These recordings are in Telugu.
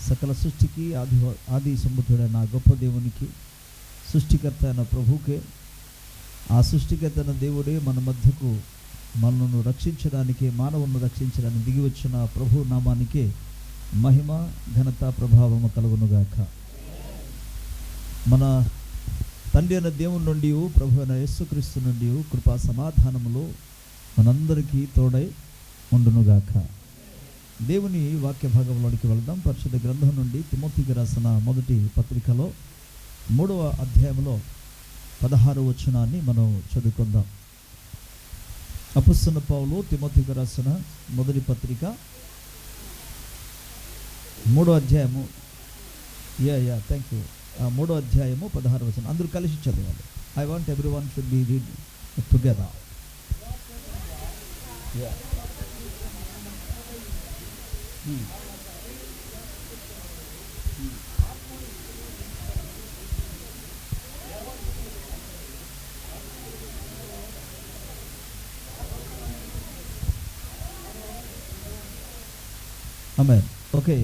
సకల సృష్టికి ఆది సంబుద్ధుడైన గొప్ప దేవునికి, సృష్టికర్త అయిన ప్రభుకే, ఆ సృష్టికర్త అయిన దేవుడే మన మధ్యకు మనను రక్షించడానికి, మానవులను రక్షించడానికి దిగి వచ్చిన ప్రభు నామానికే మహిమ, ఘనత, ప్రభావము కలుగునుగాక. మన తండ్రి అయిన దేవుని నుండి, ప్రభు అయిన యేసుక్రీస్తు నుండి కృపా సమాధానములు మనందరికీ తోడై ఉండునుగాక. దేవుని వాక్య భాగంలోనికి వెళ్దాం. పరిశుద్ధ గ్రంథం నుండి తిమోతికి రాసిన మొదటి పత్రికలో 3వ అధ్యాయంలో 16వ వచనాన్ని మనం చదువుకుందాం. అపొస్తలుడైన పౌలు తిమోతికి రాసిన మొదటి పత్రిక 3వ అధ్యాయము, థ్యాంక్ యూ, 3వ అధ్యాయము 16వ వచనం. అందరూ కలిసి చదవాలి. I want everyone should be read together. Amen. Okay,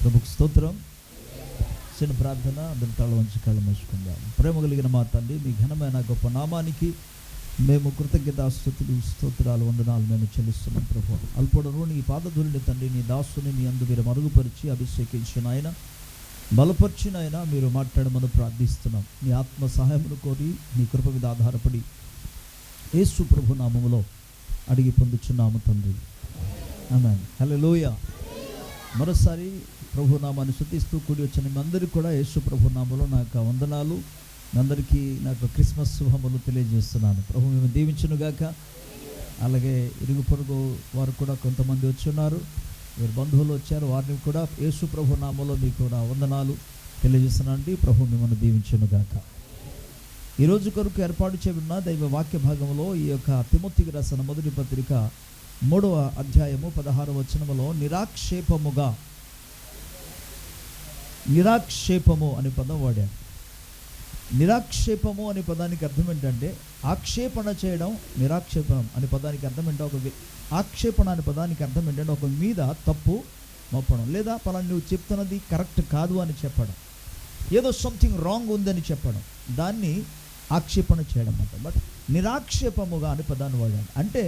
ప్రభుకు స్తోత్రం. చిన్న ప్రార్థన, అందరి తాళ వంచి కళ్ళు మూసుకుందాం. ప్రేమ కలిగిన మా తండ్రి, మీ ఘనమైన గొప్ప నామానికి మేము కృతజ్ఞతాస్తుతులు, స్తోత్రాలు, వందనాలు మేము చెల్లిస్తున్నాం ప్రభు. అల్పడను నీ పాదధూళిని తండ్రి, నీ దాసుని నీ అందు మీరు మరుగుపరిచి అభిషేకించిన ఆయన, బలపరిచిన ఆయన మీరు మాట్లాడమని ప్రార్థిస్తున్నాం. నీ ఆత్మ సహాయమును కోరి నీ కృప మీద ఆధారపడి యేసు ప్రభు నామములో అడిగి పొందుచున్నాము తండ్రి. ఆమేన్. హల్లెలూయా. మరోసారి ప్రభు నామాన్ని స్తుతిస్తూ కూడి వచ్చిన మీ అందరికీ కూడా యేసు ప్రభు నామములో నాకు వందనాలు, మీ అందరికీ నాకు క్రిస్మస్ శుభములు తెలియజేస్తున్నాను. ప్రభు మేము దీవించునుగాక. అలాగే ఇరుగు పొరుగు వారు కూడా కొంతమంది వచ్చున్నారు, వీరు బంధువులు వచ్చారు, వారిని కూడా యేసు ప్రభు నామములో మీకు కూడా వందనాలు తెలియజేస్తున్నానండి. ప్రభు మిమ్మల్ని దీవించునుగాక. ఈరోజు కొరకు ఏర్పాటు చేయబడిన దైవ వాక్య భాగంలో ఈ యొక్క తిమోతికి రాసిన మొదటి పత్రిక 3వ అధ్యాయము 16వ వచనములో నిరాక్షేపము అనే పదం వాడాను. నిరాక్షేపము అనే పదానికి అర్థం ఏంటంటే ఆక్షేపణ చేయడం. నిరాక్షేపణం అనే పదానికి అర్థం ఏంటంటే ఆక్షేపణ అనే పదానికి అర్థం ఏంటంటే ఒక మీద తప్పు మోపడం, లేదా పలానా నువ్వు చెప్తున్నది కరెక్ట్ కాదు అని చెప్పడం, ఏదో సంథింగ్ రాంగ్ ఉందని చెప్పడం, దాన్ని ఆక్షేపణ చేయడం అంట. బట్ నిరాక్షేపముగా అనే పదాన్ని వాడాను అంటే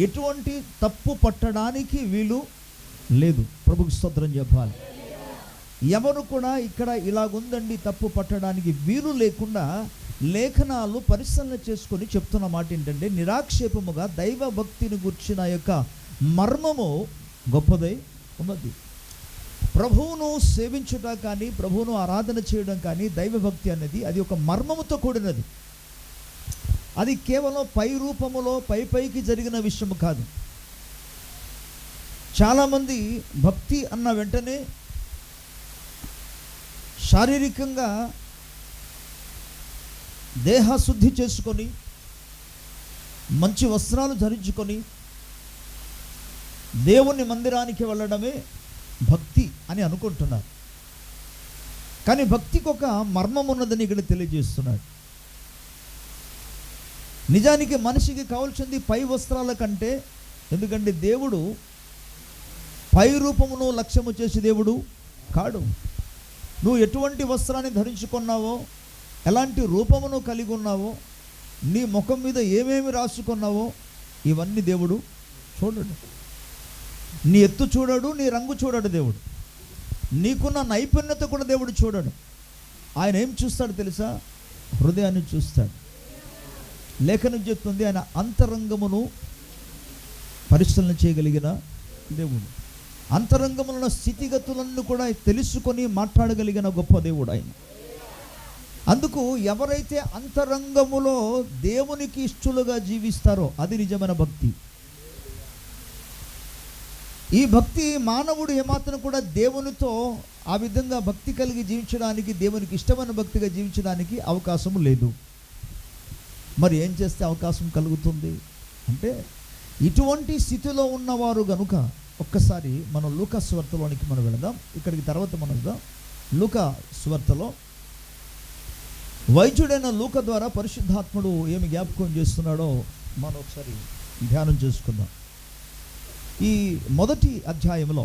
ఎటువంటి తప్పు పట్టడానికి వీలు లేదు. ప్రభుకి స్తోత్రం చెప్పాలి. ఎవరు కూడా ఇక్కడ ఇలాగుందండి తప్పు పట్టడానికి వీలు లేకుండా లేఖనాలు పరిశీలన చేసుకొని చెప్తున్న మాట ఏంటంటే నిరాక్షేపముగా దైవ భక్తిని గుర్చిన యొక్క మర్మము గొప్పదై ఉన్నది. ప్రభువును సేవించుట కానీ, ప్రభువును ఆరాధన చేయడం కానీ, దైవభక్తి అనేది అది ఒక మర్మముతో కూడినది. అది కేవలం పై రూపములో పైకి జరిగిన విషయము కాదు. చాలామంది భక్తి అన్న వెంటనే శారీరకంగా దేహశుద్ధి చేసుకొని, మంచి వస్త్రాలు ధరించుకొని దేవుని మందిరానికి వెళ్ళడమే భక్తి అని అనుకుంటున్నారు. కానీ భక్తికి ఒక మర్మం ఉన్నదని ఇక్కడ తెలియజేస్తున్నాడు. నిజానికి మనిషికి కావాల్సింది పై వస్త్రాల కంటే, ఎందుకంటే దేవుడు పై రూపమును లక్ష్యము చేసే దేవుడు కాడు. నువ్వు ఎటువంటి వస్త్రాన్ని ధరించుకున్నావో, ఎలాంటి రూపమును కలిగి ఉన్నావో, నీ ముఖం మీద ఏమేమి రాసుకున్నావో ఇవన్నీ దేవుడు చూడడు. నీ ఎత్తు చూడడు, నీ రంగు చూడడు దేవుడు. నీకున్న నైపుణ్యత కూడా దేవుడు చూడడు. ఆయన ఏం చూస్తాడు తెలుసా? హృదయాన్ని చూస్తాడు. లేఖనం చెప్తుంది ఆయన అంతరంగమును పరిశీలన చేయగలిగిన దేవుడు. అంతరంగముల స్థితిగతులను కూడా తెలుసుకొని మాట్లాడగలిగిన గొప్ప దేవుడు ఆయన. అందుకు ఎవరైతే అంతరంగములో దేవునికి ఇష్టలుగా జీవిస్తారో అది నిజమైన భక్తి. ఈ భక్తి మానవుడు ఏమాత్రం కూడా దేవునితో ఆ విధంగా భక్తి కలిగి జీవించడానికి, దేవునికి ఇష్టమైన భక్తిగా జీవించడానికి అవకాశం లేదు. మరి ఏం చేస్తే అవకాశం కలుగుతుంది అంటే, ఇటువంటి స్థితిలో ఉన్నవారు గనుక ఒక్కసారి మనం లూకా సువార్తలోనికి మనం వెళదాం. ఇక్కడికి తర్వాత మనం వెళదాం. లూకా సువార్తలో వైద్యుడైన లూకా ద్వారా పరిశుద్ధాత్ముడు ఏమి జ్ఞాపకం చేస్తున్నాడో మనం ఒకసారి ధ్యానం చేసుకుందాం. ఈ మొదటి అధ్యాయంలో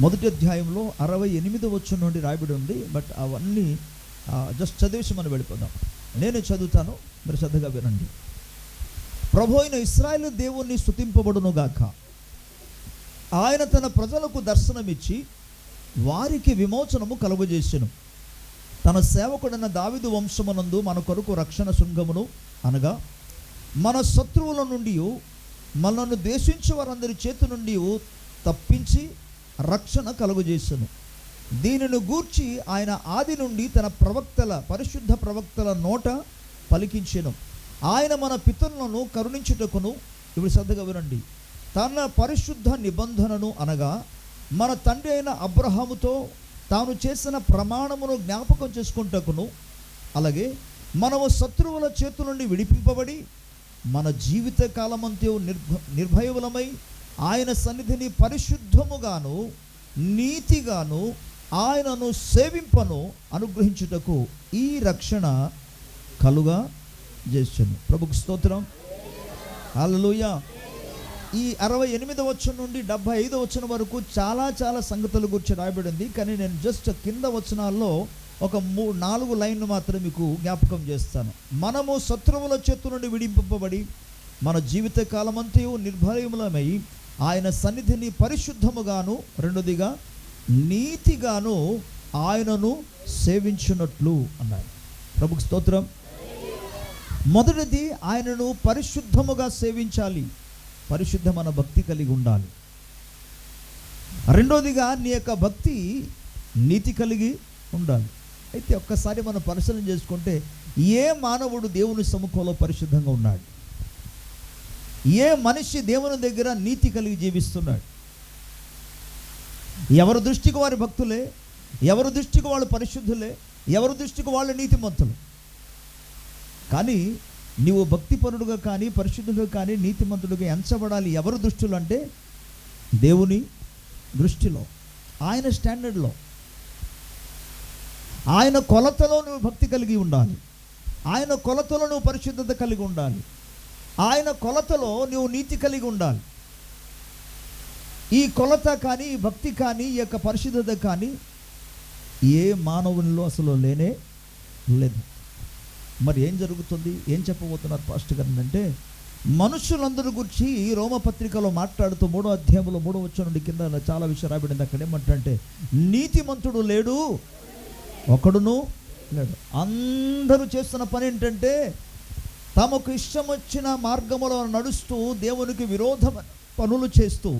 మొదటి అధ్యాయంలో 68వ వచనం నుండి రాయబడి ఉంది. బట్ అవన్నీ జస్ట్ చదివేసి మనం వెళ్ళిపోదాం. నేను చదువుతాను, మీరు శ్రద్ధగా వినండి. ప్రభు అయిన ఇశ్రాయేలు దేవుణ్ణి స్తుతింపబడునుగాక. ఆయన తన ప్రజలకు దర్శనమిచ్చి వారికి విమోచనము కలుగజేసెను. తన సేవకుడైన దావీదు వంశమునందు మన కొరకు రక్షణ శృంగమును, అనగా మన శత్రువుల నుండి మనను ద్వేషించే వారందరి చేతి నుండి తప్పించి రక్షణ కలుగజేసెను. దీనిని గూర్చి ఆయన ఆది నుండి తన పరిశుద్ధ ప్రవక్తల నోట పలికించెను. ఆయన మన పితరులను కరుణించుటకును, ఇప్పుడు శ్రద్ధగా వినండి, తన పరిశుద్ధ నిబంధనను, అనగా మన తండ్రి అయిన అబ్రహాముతో తాను చేసిన ప్రమాణమును జ్ఞాపకం చేసుకుంటకును, అలాగే మనము శత్రువుల చేతుల నుండి విడిపింపబడి మన జీవిత కాలమంతా నిర్భయములమై ఆయన సన్నిధిని పరిశుద్ధముగాను నీతిగాను ఆయనను సేవింపను అనుగ్రహించుటకు ఈ రక్షణ కలుగా చేసెను. ప్రభుకు స్తోత్రం. హల్లెలూయా. ఈ 68వ వచనం నుండి 75వ వచనం వరకు చాలా సంగతుల గురించి రాయబడింది. కానీ నేను జస్ట్ కింద వచనాల్లో ఒక 4 లైన్లు మాత్రం మీకు జ్ఞాపకం చేస్తాను. మనము శత్రువుల చేతుల నుండి విడిపింపబడి మన జీవిత కాలమంతయు నిర్భయములమై ఆయన సన్నిధిని పరిశుద్ధముగాను, రెండోదిగా నీతిగాను ఆయనను సేవించున్నట్లు అన్నారు. ప్రభుకు స్తోత్రం. మొదటిది, ఆయనను పరిశుద్ధముగా సేవించాలి. పరిశుద్ధమైన భక్తి కలిగి ఉండాలి. రెండోదిగా నీ యొక్క భక్తి నీతి కలిగి ఉండాలి. అయితే ఒక్కసారి మనం పరిశీలన చేసుకుంటే, ఏ మానవుడు దేవుని సముఖంలో పరిశుద్ధంగా ఉన్నాడు? ఏ మనిషి దేవుని దగ్గర నీతి కలిగి జీవిస్తున్నాడు? ఎవరి దృష్టికి వారి భక్తులే, ఎవరి దృష్టికి వాళ్ళు పరిశుద్ధులే, ఎవరి దృష్టికి వాళ్ళు నీతిమంతులు. కానీ నీవు భక్తిపరుడుగా కానీ పరిశుద్ధుడుగా కానీ నీతిమంతుడుగా ఎంచబడాలి. ఎవరి దృష్టిలో అంటే దేవుని దృష్టిలో, ఆయన స్టాండర్డ్లో, ఆయన కొలతలో నువ్వు భక్తి కలిగి ఉండాలి. ఆయన కొలతలో నువ్వు పరిశుద్ధత కలిగి ఉండాలి. ఆయన కొలతలో నువ్వు నీతి కలిగి ఉండాలి. ఈ కొలత కానీ, ఈ భక్తి కానీ, ఈ యొక్క పరిశుద్ధత కానీ ఏ మానవునిలో అసలు లేనే లేదు. మరి ఏం జరుగుతుంది? ఏం చెప్పబోతున్నారు పాస్టర్ గారు అంటే, మనుషులందరి గురించి ఈ రోమపత్రికలో మాట్లాడుతూ 3వ అధ్యాయంలో 3వ వచనం నుండి కింద చాలా విషయం రాబడింది. అక్కడ ఏమంటే, నీతిమంతుడు లేడు, ఒకడును లేడు. అందరూ చేస్తున్న పని ఏంటంటే, తమకు ఇష్టం వచ్చిన మార్గములో నడుస్తూ దేవునికి విరోధ పనులు చేస్తూ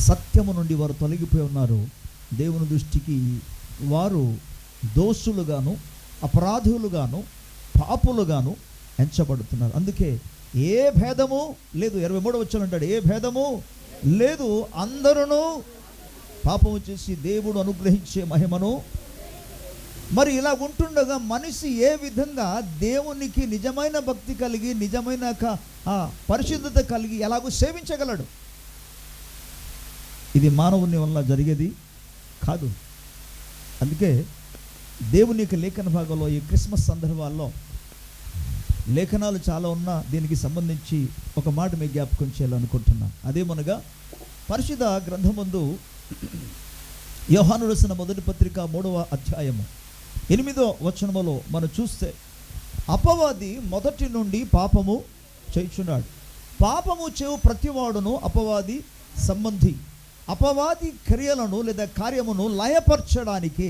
సత్యము నుండి వారు తొలగిపోయి ఉన్నారు. దేవుని దృష్టికి వారు దోషులుగాను, అపరాధులుగాను, పాపులుగాను ఎంచబడుతున్నారు. అందుకే ఏ భేదము లేదు. 23వ వచనం అంటాడు, ఏ భేదము లేదు, అందరూ పాపము చేసి దేవుడు అనుగ్రహించే మహిమను. మరి ఇలా ఉంటుండగా మనిషి ఏ విధంగా దేవునికి నిజమైన భక్తి కలిగి, నిజమైన పరిశుద్ధత కలిగి ఎలాగో సేవించగలడు? ఇది మానవుని వల్ల జరిగేది కాదు. అందుకే దేవుని యొక్క లేఖన భాగంలో ఈ క్రిస్మస్ సందర్భాల్లో లేఖనాలు చాలా ఉన్నా దీనికి సంబంధించి ఒక మాట మీకు జ్ఞాపకం చేయాలనుకుంటున్నాను. అదేమనగా, పరిశుద్ధ గ్రంథమందు యోహాను రాసిన మొదటి పత్రిక 3వ అధ్యాయము 8వ వచనములో మనం చూస్తే, అపవాది మొదటి నుండి పాపము చేయుచున్నాడు. పాపము చేయు ప్రతివాడును అపవాది సంబంధి. అపవాది క్రియలను లేదా కార్యమును లయపరచడానికి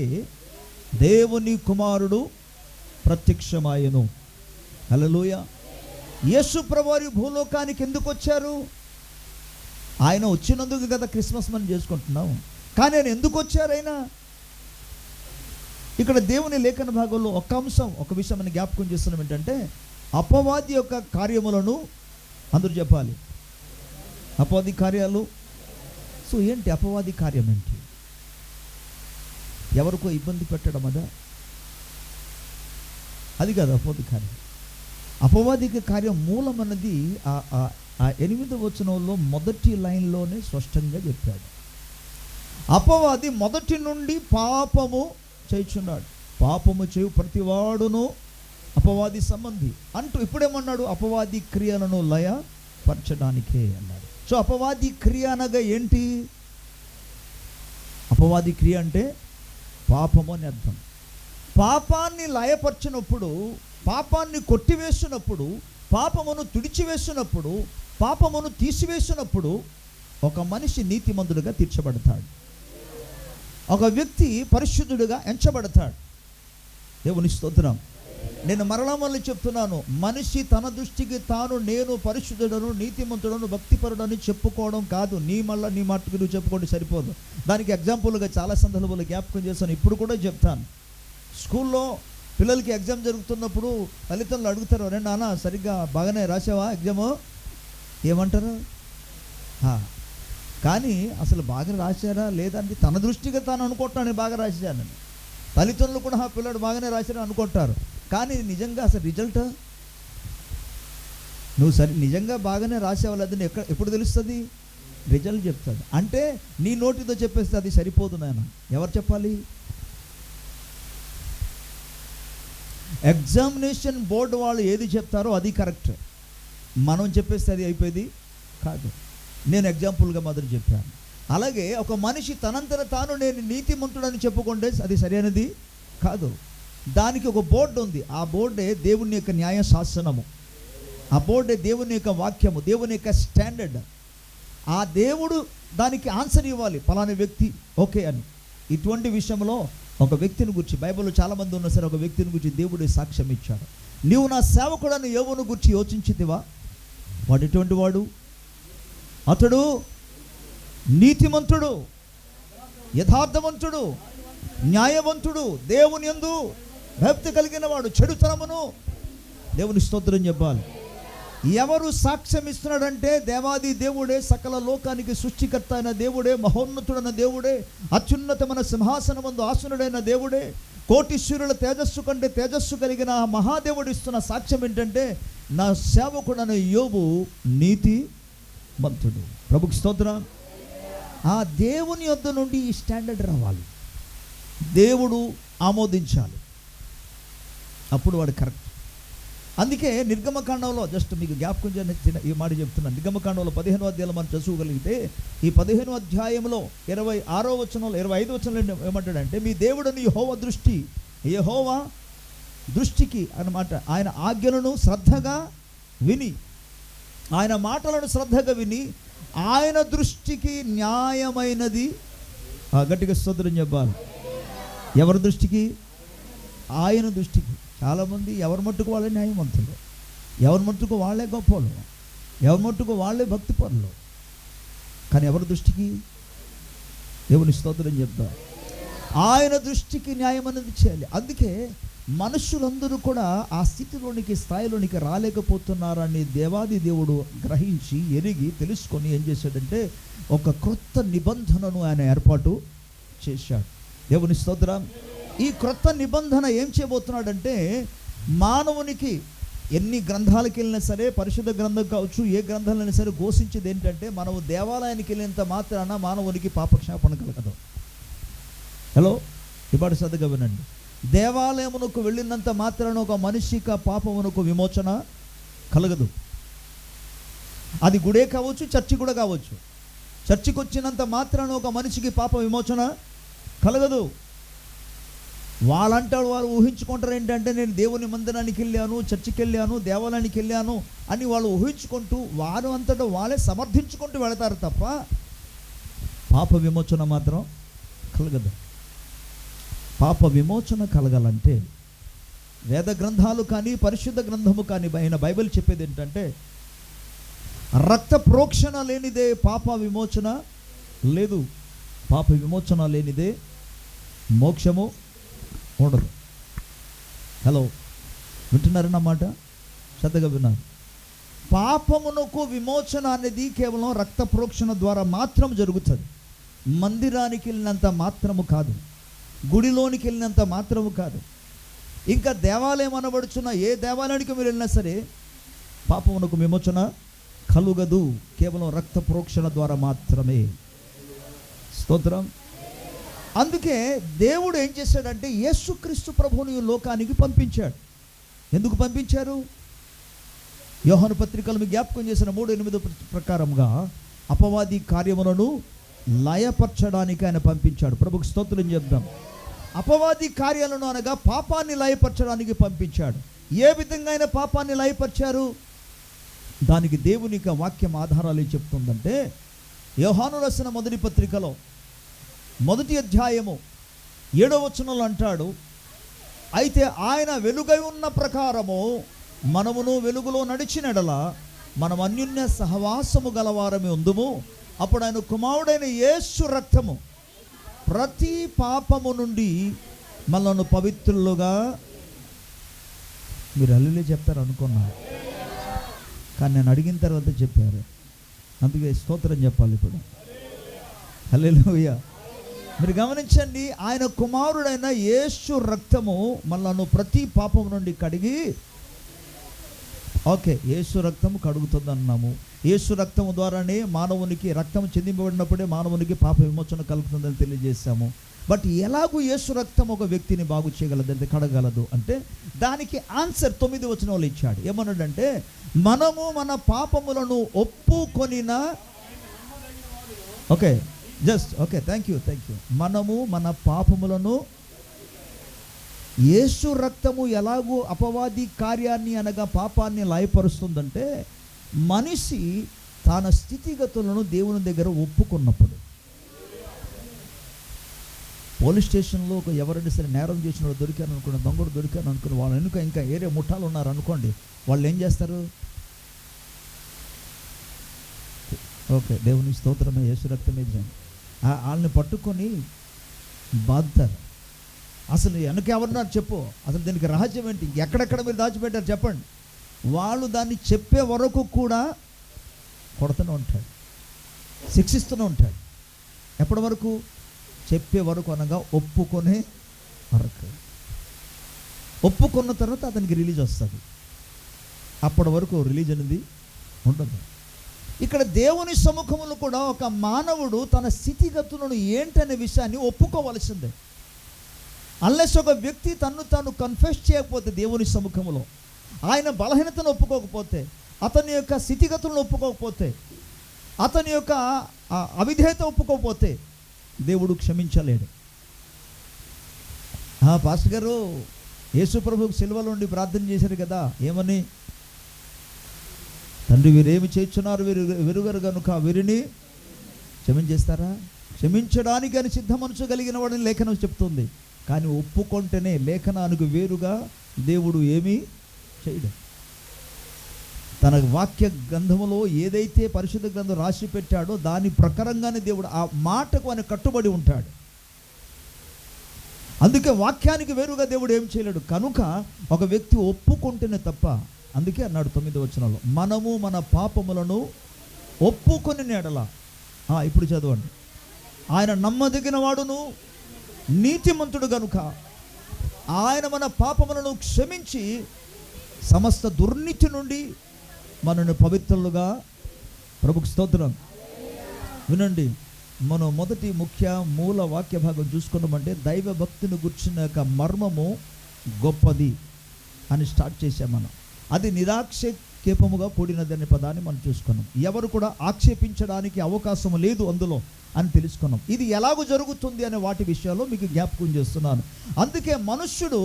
దేవుని కుమారుడు ప్రత్యక్షమాయెను. హల్లెలూయా. యేసు ప్రభువారు భూలోకానికి ఎందుకు వచ్చారు? ఆయన వచ్చినందుకు కదా క్రిస్మస్ మనం చేసుకుంటున్నాం. కానీ ఆయన ఎందుకు వచ్చారు? ఆయన ఇక్కడ దేవుని లేఖన భాగంలో ఒక విషయం మనం జ్ఞాపకం చేస్తున్నాం. ఏంటంటే, అపవాది యొక్క కార్యములను అందరూ చెప్పాలి. అపవాది కార్యాలు. సో ఏంటి అపవాది కార్యం? ఏంటి? ఎవరికో ఇబ్బంది పెట్టడం అదా? అది కాదు అపవాది కార్యం. అపవాదిక కార్యం మూలం అన్నది ఆ 8వ వచనంలో మొదటి లైన్లోనే స్పష్టంగా చెప్పాడు. అపవాది మొదటి నుండి పాపము చేయుచున్నాడు. పాపము చేయు ప్రతివాడును అపవాది సంబంధి అంటూ ఇప్పుడేమన్నాడు? అపవాది క్రియలను లయపరచడానికే అన్నాడు. సో అపవాది క్రియ అనగా ఏంటి? అపవాది క్రియ అంటే పాపము అని అర్థం. పాపాన్ని లయపరిచినప్పుడు, పాపాన్ని కొట్టివేసినప్పుడు, పాపమును తుడిచివేసినప్పుడు, పాపమును తీసివేసినప్పుడు ఒక మనిషి నీతిమంతుడిగా తీర్చబడతాడు. ఒక వ్యక్తి పరిశుద్ధుడిగా ఎంచబడతాడు. దేవుని స్తోత్రం. నేను మరలా మళ్ళీ చెప్తున్నాను, మనిషి తన దృష్టికి తాను నేను పరిశుద్ధుడను, నీతిమంతుడను, భక్తిపరుడని చెప్పుకోవడం కాదు. నీ మట్టుకు నువ్వు చెప్పుకోండి సరిపోదు. దానికి ఎగ్జాంపుల్గా చాలా సందర్భాలు జ్ఞాపకం చేస్తాను, ఇప్పుడు కూడా చెప్తాను. స్కూల్లో పిల్లలకి ఎగ్జామ్ జరుగుతున్నప్పుడు తల్లిదండ్రులు అడుగుతారు, రే నాన్న సరిగ్గా బాగానే రాసావా ఎగ్జాము? ఏమంటారు? కానీ అసలు బాగా రాశారా లేదా అంటే తన దృష్టిగా తాను అనుకుంటాను బాగా రాశానని. తల్లిదండ్రులు కూడా పిల్లడు బాగానే రాశారని అనుకుంటారు. కానీ నిజంగా అసలు రిజల్ట్ నువ్వు నిజంగా బాగానే రాసావు లేదని ఎప్పుడు తెలుస్తుంది? రిజల్ట్ చెప్తాడు. అంటే నీ నోటితో చెప్పేస్తే అది సరిపోదు నాయన. ఎవరు చెప్పాలి? ఎగ్జామినేషన్ బోర్డు వాళ్ళు ఏది చెప్తారో అది కరెక్ట్. మనం చెప్పేస్తే అది అయిపోయేది కాదు. నేను ఎగ్జాంపుల్గా మాత్రం చెప్పాను. అలాగే ఒక మనిషి తనంతట తాను నేను నీతిమంతుడని చెప్పుకుంటే అది సరైనది కాదు. దానికి ఒక బోర్డు ఉంది. ఆ బోర్డే దేవుని యొక్క న్యాయ శాసనము. ఆ బోర్డే దేవుని యొక్క వాక్యము, దేవుని యొక్క స్టాండర్డ్. ఆ దేవుడు దానికి ఆన్సర్ ఇవ్వాలి, ఫలానా వ్యక్తి ఓకే అని. ఇటువంటి విషయంలో ఒక వ్యక్తిని గురించి బైబిల్లో చాలామంది ఉన్నా సరే ఒక వ్యక్తిని గురించి దేవుడే సాక్ష్యం ఇచ్చాడు. నీవు నా సేవకుడని యోబును గురించి యోచించితివా? వాడు ఎటువంటి వాడు? అతడు నీతిమంతుడు, యథార్థవంతుడు, న్యాయవంతుడు, దేవుని యందు భక్తి కలిగిన వాడు, చెడుతనమును దేవుని స్తోత్రం చెప్పాలి. ఎవరు సాక్ష్యం ఇస్తున్నాడంటే దేవాది దేవుడే, సకల లోకానికి సృష్టికర్త అయిన దేవుడే, మహోన్నతుడైన దేవుడే, అత్యున్నతమైన సింహాసనమందు ఆసనుడైన దేవుడే, కోటి సూర్యుల తేజస్సు కంటే తేజస్సు కలిగిన మహాదేవుడు ఇస్తున్న సాక్ష్యం ఏంటంటే నా సేవకుడైన యోబు నీతి మంతుడు. ప్రభుకి స్తోత్రం. ఆ దేవుని యొద్ద నుండి ఈ స్టాండర్డ్ రావాలి, దేవుడు ఆమోదించాలి, అప్పుడు వాడు కరెక్ట్. అందుకే నిర్గమకాండంలో జస్ట్ మీకు జ్ఞాపకం చేసిన ఈ మాట చెప్తున్నాను. నిర్గమకాండంలో 15వ అధ్యాయంలో మనం చదువుగలిగితే ఈ 15వ అధ్యాయంలో 26వ వచనంలో 25వ వచనంలో ఏమంటాడంటే మీ దేవుడని యెహోవా దృష్టికి అన్నమాట ఆయన ఆజ్ఞలను శ్రద్ధగా విని, ఆయన మాటలను శ్రద్ధగా విని ఆయన దృష్టికి న్యాయమైనది. గట్టిగా స్తోత్రం చెప్పాలి. ఎవరి దృష్టికి? ఆయన దృష్టికి. చాలామంది ఎవరి మట్టుకు వాళ్ళే న్యాయవంతులు, ఎవరి మట్టుకు వాళ్ళే గొప్పలు, ఎవరి మట్టుకు వాళ్ళే భక్తి పరులు. కానీ ఎవరి దృష్టికి? దేవుని స్తోత్రం చెప్తా. ఆయన దృష్టికి న్యాయం అనేది చేయాలి. అందుకే మనుషులందరూ కూడా ఆ స్థితిలోనికి స్థాయిలోనికి రాలేకపోతున్నారని దేవాది దేవుడు గ్రహించి ఎరిగి తెలుసుకొని ఏం చేశాడంటే ఒక క్రొత్త నిబంధనను ఆయన ఏర్పాటు చేశాడు. దేవుని స్తోత్రం. ఈ క్రొత్త నిబంధన ఏం చేయబోతున్నాడంటే మానవునికి ఎన్ని గ్రంథాలకు వెళ్ళినా సరే, పరిశుద్ధ గ్రంథం కావచ్చు, ఏ గ్రంథాలైనా సరే ఘోషించేది ఏంటంటే మనము దేవాలయానికి వెళ్ళినంత మాత్రాన మానవునికి పాపక్షాపణ కలగదు. హలో, ఇవాడు శ్రద్ధగా వినండి. దేవాలయమునకు వెళ్ళినంత మాత్రాన ఒక మనిషికి పాపమునకు విమోచన కలగదు. అది గుడే కావచ్చు, చర్చి కూడా కావచ్చు. చర్చికి వచ్చినంత మాత్రాన ఒక మనిషికి పాప విమోచన కలగదు. వాళ్ళంటాడు, వారు ఊహించుకుంటారు ఏంటంటే నేను దేవుని మందిరానికి వెళ్ళాను, చర్చికి వెళ్ళాను, దేవాలయానికి వెళ్ళాను అని వాళ్ళు ఊహించుకుంటూ వారు అంతటా వాళ్ళే సమర్థించుకుంటూ వెళతారు తప్ప పాప విమోచన మాత్రం కలగదు. పాప విమోచన కలగాలంటే వేద గ్రంథాలు కానీ పరిశుద్ధ గ్రంథము కానీ అయిన బైబిల్ చెప్పేది ఏంటంటే రక్త ప్రోక్షణ లేనిదే పాప విమోచన లేదు, పాప విమోచన లేనిదే మోక్షము ఉండదు. హలో, వింటున్నారన్నమాట? శ్రద్ధగా విన్నారు. పాపమునకు విమోచన అనేది కేవలం రక్త ప్రోక్షణ ద్వారా మాత్రం జరుగుతుంది. మందిరానికి వెళ్ళినంత మాత్రము కాదు, గుడిలోనికి వెళ్ళినంత మాత్రము కాదు, ఇంకా దేవాలయం అనబడుచున్న ఏ దేవాలయానికి మీరు వెళ్ళినా సరే పాపమునకు విమోచన కలుగదు. కేవలం రక్త ప్రోక్షణ ద్వారా మాత్రమే. స్తోత్రం. అందుకే దేవుడు ఏం చేశాడంటే యేసుక్రీస్తు ప్రభువుని లోకానికి పంపించాడు. ఎందుకు పంపించారు? యోహాను పత్రికలు మీకు జ్ఞాపకం చేసిన 3:8 ప్రకారంగా అపవాది కార్యములను లయపరచడానికి ఆయన పంపించాడు. ప్రభుకు స్తోత్రం చెప్దాం. అపవాది కార్యాలను అనగా పాపాన్ని లయపరచడానికి పంపించాడు. ఏ విధంగా ఆయన పాపాన్ని లయపరిచారు? దానికి దేవుని యొక్క వాక్యం ఆధారాలు ఏం చెప్తుందంటే, యోహాను రాసిన మొదటి పత్రికలో 1వ అధ్యాయము 7వ వచనంలో అంటాడు, అయితే ఆయన వెలుగై ఉన్న ప్రకారము మనమును వెలుగులో నడిచినడల మనం అన్యోన్య సహవాసము గలవారమే ఉందుము. అప్పుడు ఆయన కుమారుడైన యేసు రక్తము ప్రతి పాపము నుండి మనలను పవిత్రులుగా. మీరు హల్లెలూయా చెప్తారు అనుకున్నా, కానీ నేను అడిగిన తర్వాత చెప్పారు, అందుకే స్తోత్రం చెప్పాలి ఇప్పుడు. హల్లెలూయా. మీరు గమనించండి, ఆయన కుమారుడైన యేసు రక్తము మనలను ప్రతి పాపం నుండి కడిగి, ఓకే, యేసు రక్తము కడుగుతుంది అన్నాము. యేసు రక్తము ద్వారానే మానవునికి, రక్తం చెందింపబడినప్పుడే మానవునికి పాప విమోచన కలుగుతుందని తెలియజేశాము. బట్ ఎలాగూ యేసు రక్తం ఒక వ్యక్తిని బాగు చేయగలదంటే, కడగలదు అంటే, దానికి ఆన్సర్ 9వ వచనంలో ఇచ్చాడు. ఏమన్నాడంటే, మనము మన పాపములను ఒప్పుకొనిన, okay, just okay, thank you. మనము మన పాపములను, యేసు రక్తము ఎలాగూ అపవాది కార్యాన్ని అనగా పాపాన్ని లయపరుస్తుందంటే, మనిషి తన స్థితిగతులను దేవుని దగ్గర ఒప్పుకున్నప్పుడు. పోలీస్ స్టేషన్లో ఒక ఎవరైనా సరే నేరం చేసిన వాళ్ళు దొరికారు అనుకోండి, దొంగడు దొరికారు అనుకుని, వాళ్ళు ఇంకా ఏరే ముఠాలు ఉన్నారు అనుకోండి, వాళ్ళు ఏం చేస్తారు? ఓకే, దేవుని స్తోత్రమే, యేసు రక్తమే, వాళ్ళని పట్టుకొని బాధతారు. అసలు వెనక ఎవరున్నారు చెప్పు, అసలు దీనికి రహస్యం ఏంటి, ఎక్కడెక్కడ మీరు దాచిపెట్టారు చెప్పండి. వాళ్ళు దాన్ని చెప్పే వరకు కూడా కొడుతూనే ఉంటాడు, శిక్షిస్తూనే ఉంటాడు. ఎప్పటి వరకు? చెప్పే వరకు అనగా ఒప్పుకునే వరకు. ఒప్పుకున్న తర్వాత అతనికి రిలీజ్ వస్తుంది. అప్పటి వరకు రిలీజ్ అనేది ఉండదు. ఇక్కడ దేవుని సముఖంలో కూడా ఒక మానవుడు తన స్థితిగతులను ఏంటనే విషయాన్ని ఒప్పుకోవలసిందే. అన్లెస్ ఒక వ్యక్తి తన్ను తాను కన్ఫెస్ చేయకపోతే, దేవుని సముఖంలో ఆయన బలహీనతను ఒప్పుకోకపోతే, అతని యొక్క స్థితిగతులను ఒప్పుకోకపోతే, అతని యొక్క అవిధేయత ఒప్పుకోకపోతే దేవుడు క్షమించలేడు. పాస్టర్ గారు యేసు ప్రభువుకు సిలువలో ఉండి ప్రార్థన చేశారు కదా, ఏమని? తండ్రి వీరేమి చేస్తున్నారు, వీరుగరు కనుక వీరిని క్షమించేస్తారా? క్షమించడానికి అని సిద్ధ మనసు కలిగిన వాడిని లేఖనం చెప్తుంది. కానీ ఒప్పుకుంటేనే లేఖనానికి వేరుగా దేవుడు ఏమీ చేయడు. తన వాక్య గ్రంథములో ఏదైతే పరిశుద్ధ గ్రంథం రాసి పెట్టాడో దాని ప్రకారంగానే దేవుడు ఆ మాటకు ఆయన కట్టుబడి ఉంటాడు. అందుకే వాక్యానికి వేరుగా దేవుడు ఏం చేయలేడు. కనుక ఒక వ్యక్తి ఒప్పుకుంటేనే తప్ప, అందుకే అన్నాడు 9వ వచనంలో, మనము మన పాపములను ఒప్పుకొని నెడల. ఇప్పుడు చదవండి, ఆయన నమ్మదగిన వాడును నీతిమంతుడు గనుక ఆయన మన పాపములను క్షమించి సమస్త దుర్నీతి నుండి మనను పవిత్రులుగా. ప్రభుకు స్తోత్రం. వినండి, మనం మొదటి ముఖ్య మూల వాక్య భాగం చూసుకున్నామంటే, దైవ భక్తిని గుర్చిన యొక్క మర్మము గొప్పది అని స్టార్ట్ చేసాం మనం. అది నిరాక్షేపముగా కూడినదనే పదాన్ని మనం చూసుకున్నాం. ఎవరు కూడా ఆక్షేపించడానికి అవకాశం లేదు అందులో అని తెలుసుకున్నాం. ఇది ఎలాగో జరుగుతుంది అనే వాటి విషయాల్లో మీకు జ్ఞాపకం చేస్తున్నాను. అందుకే మనుష్యుడు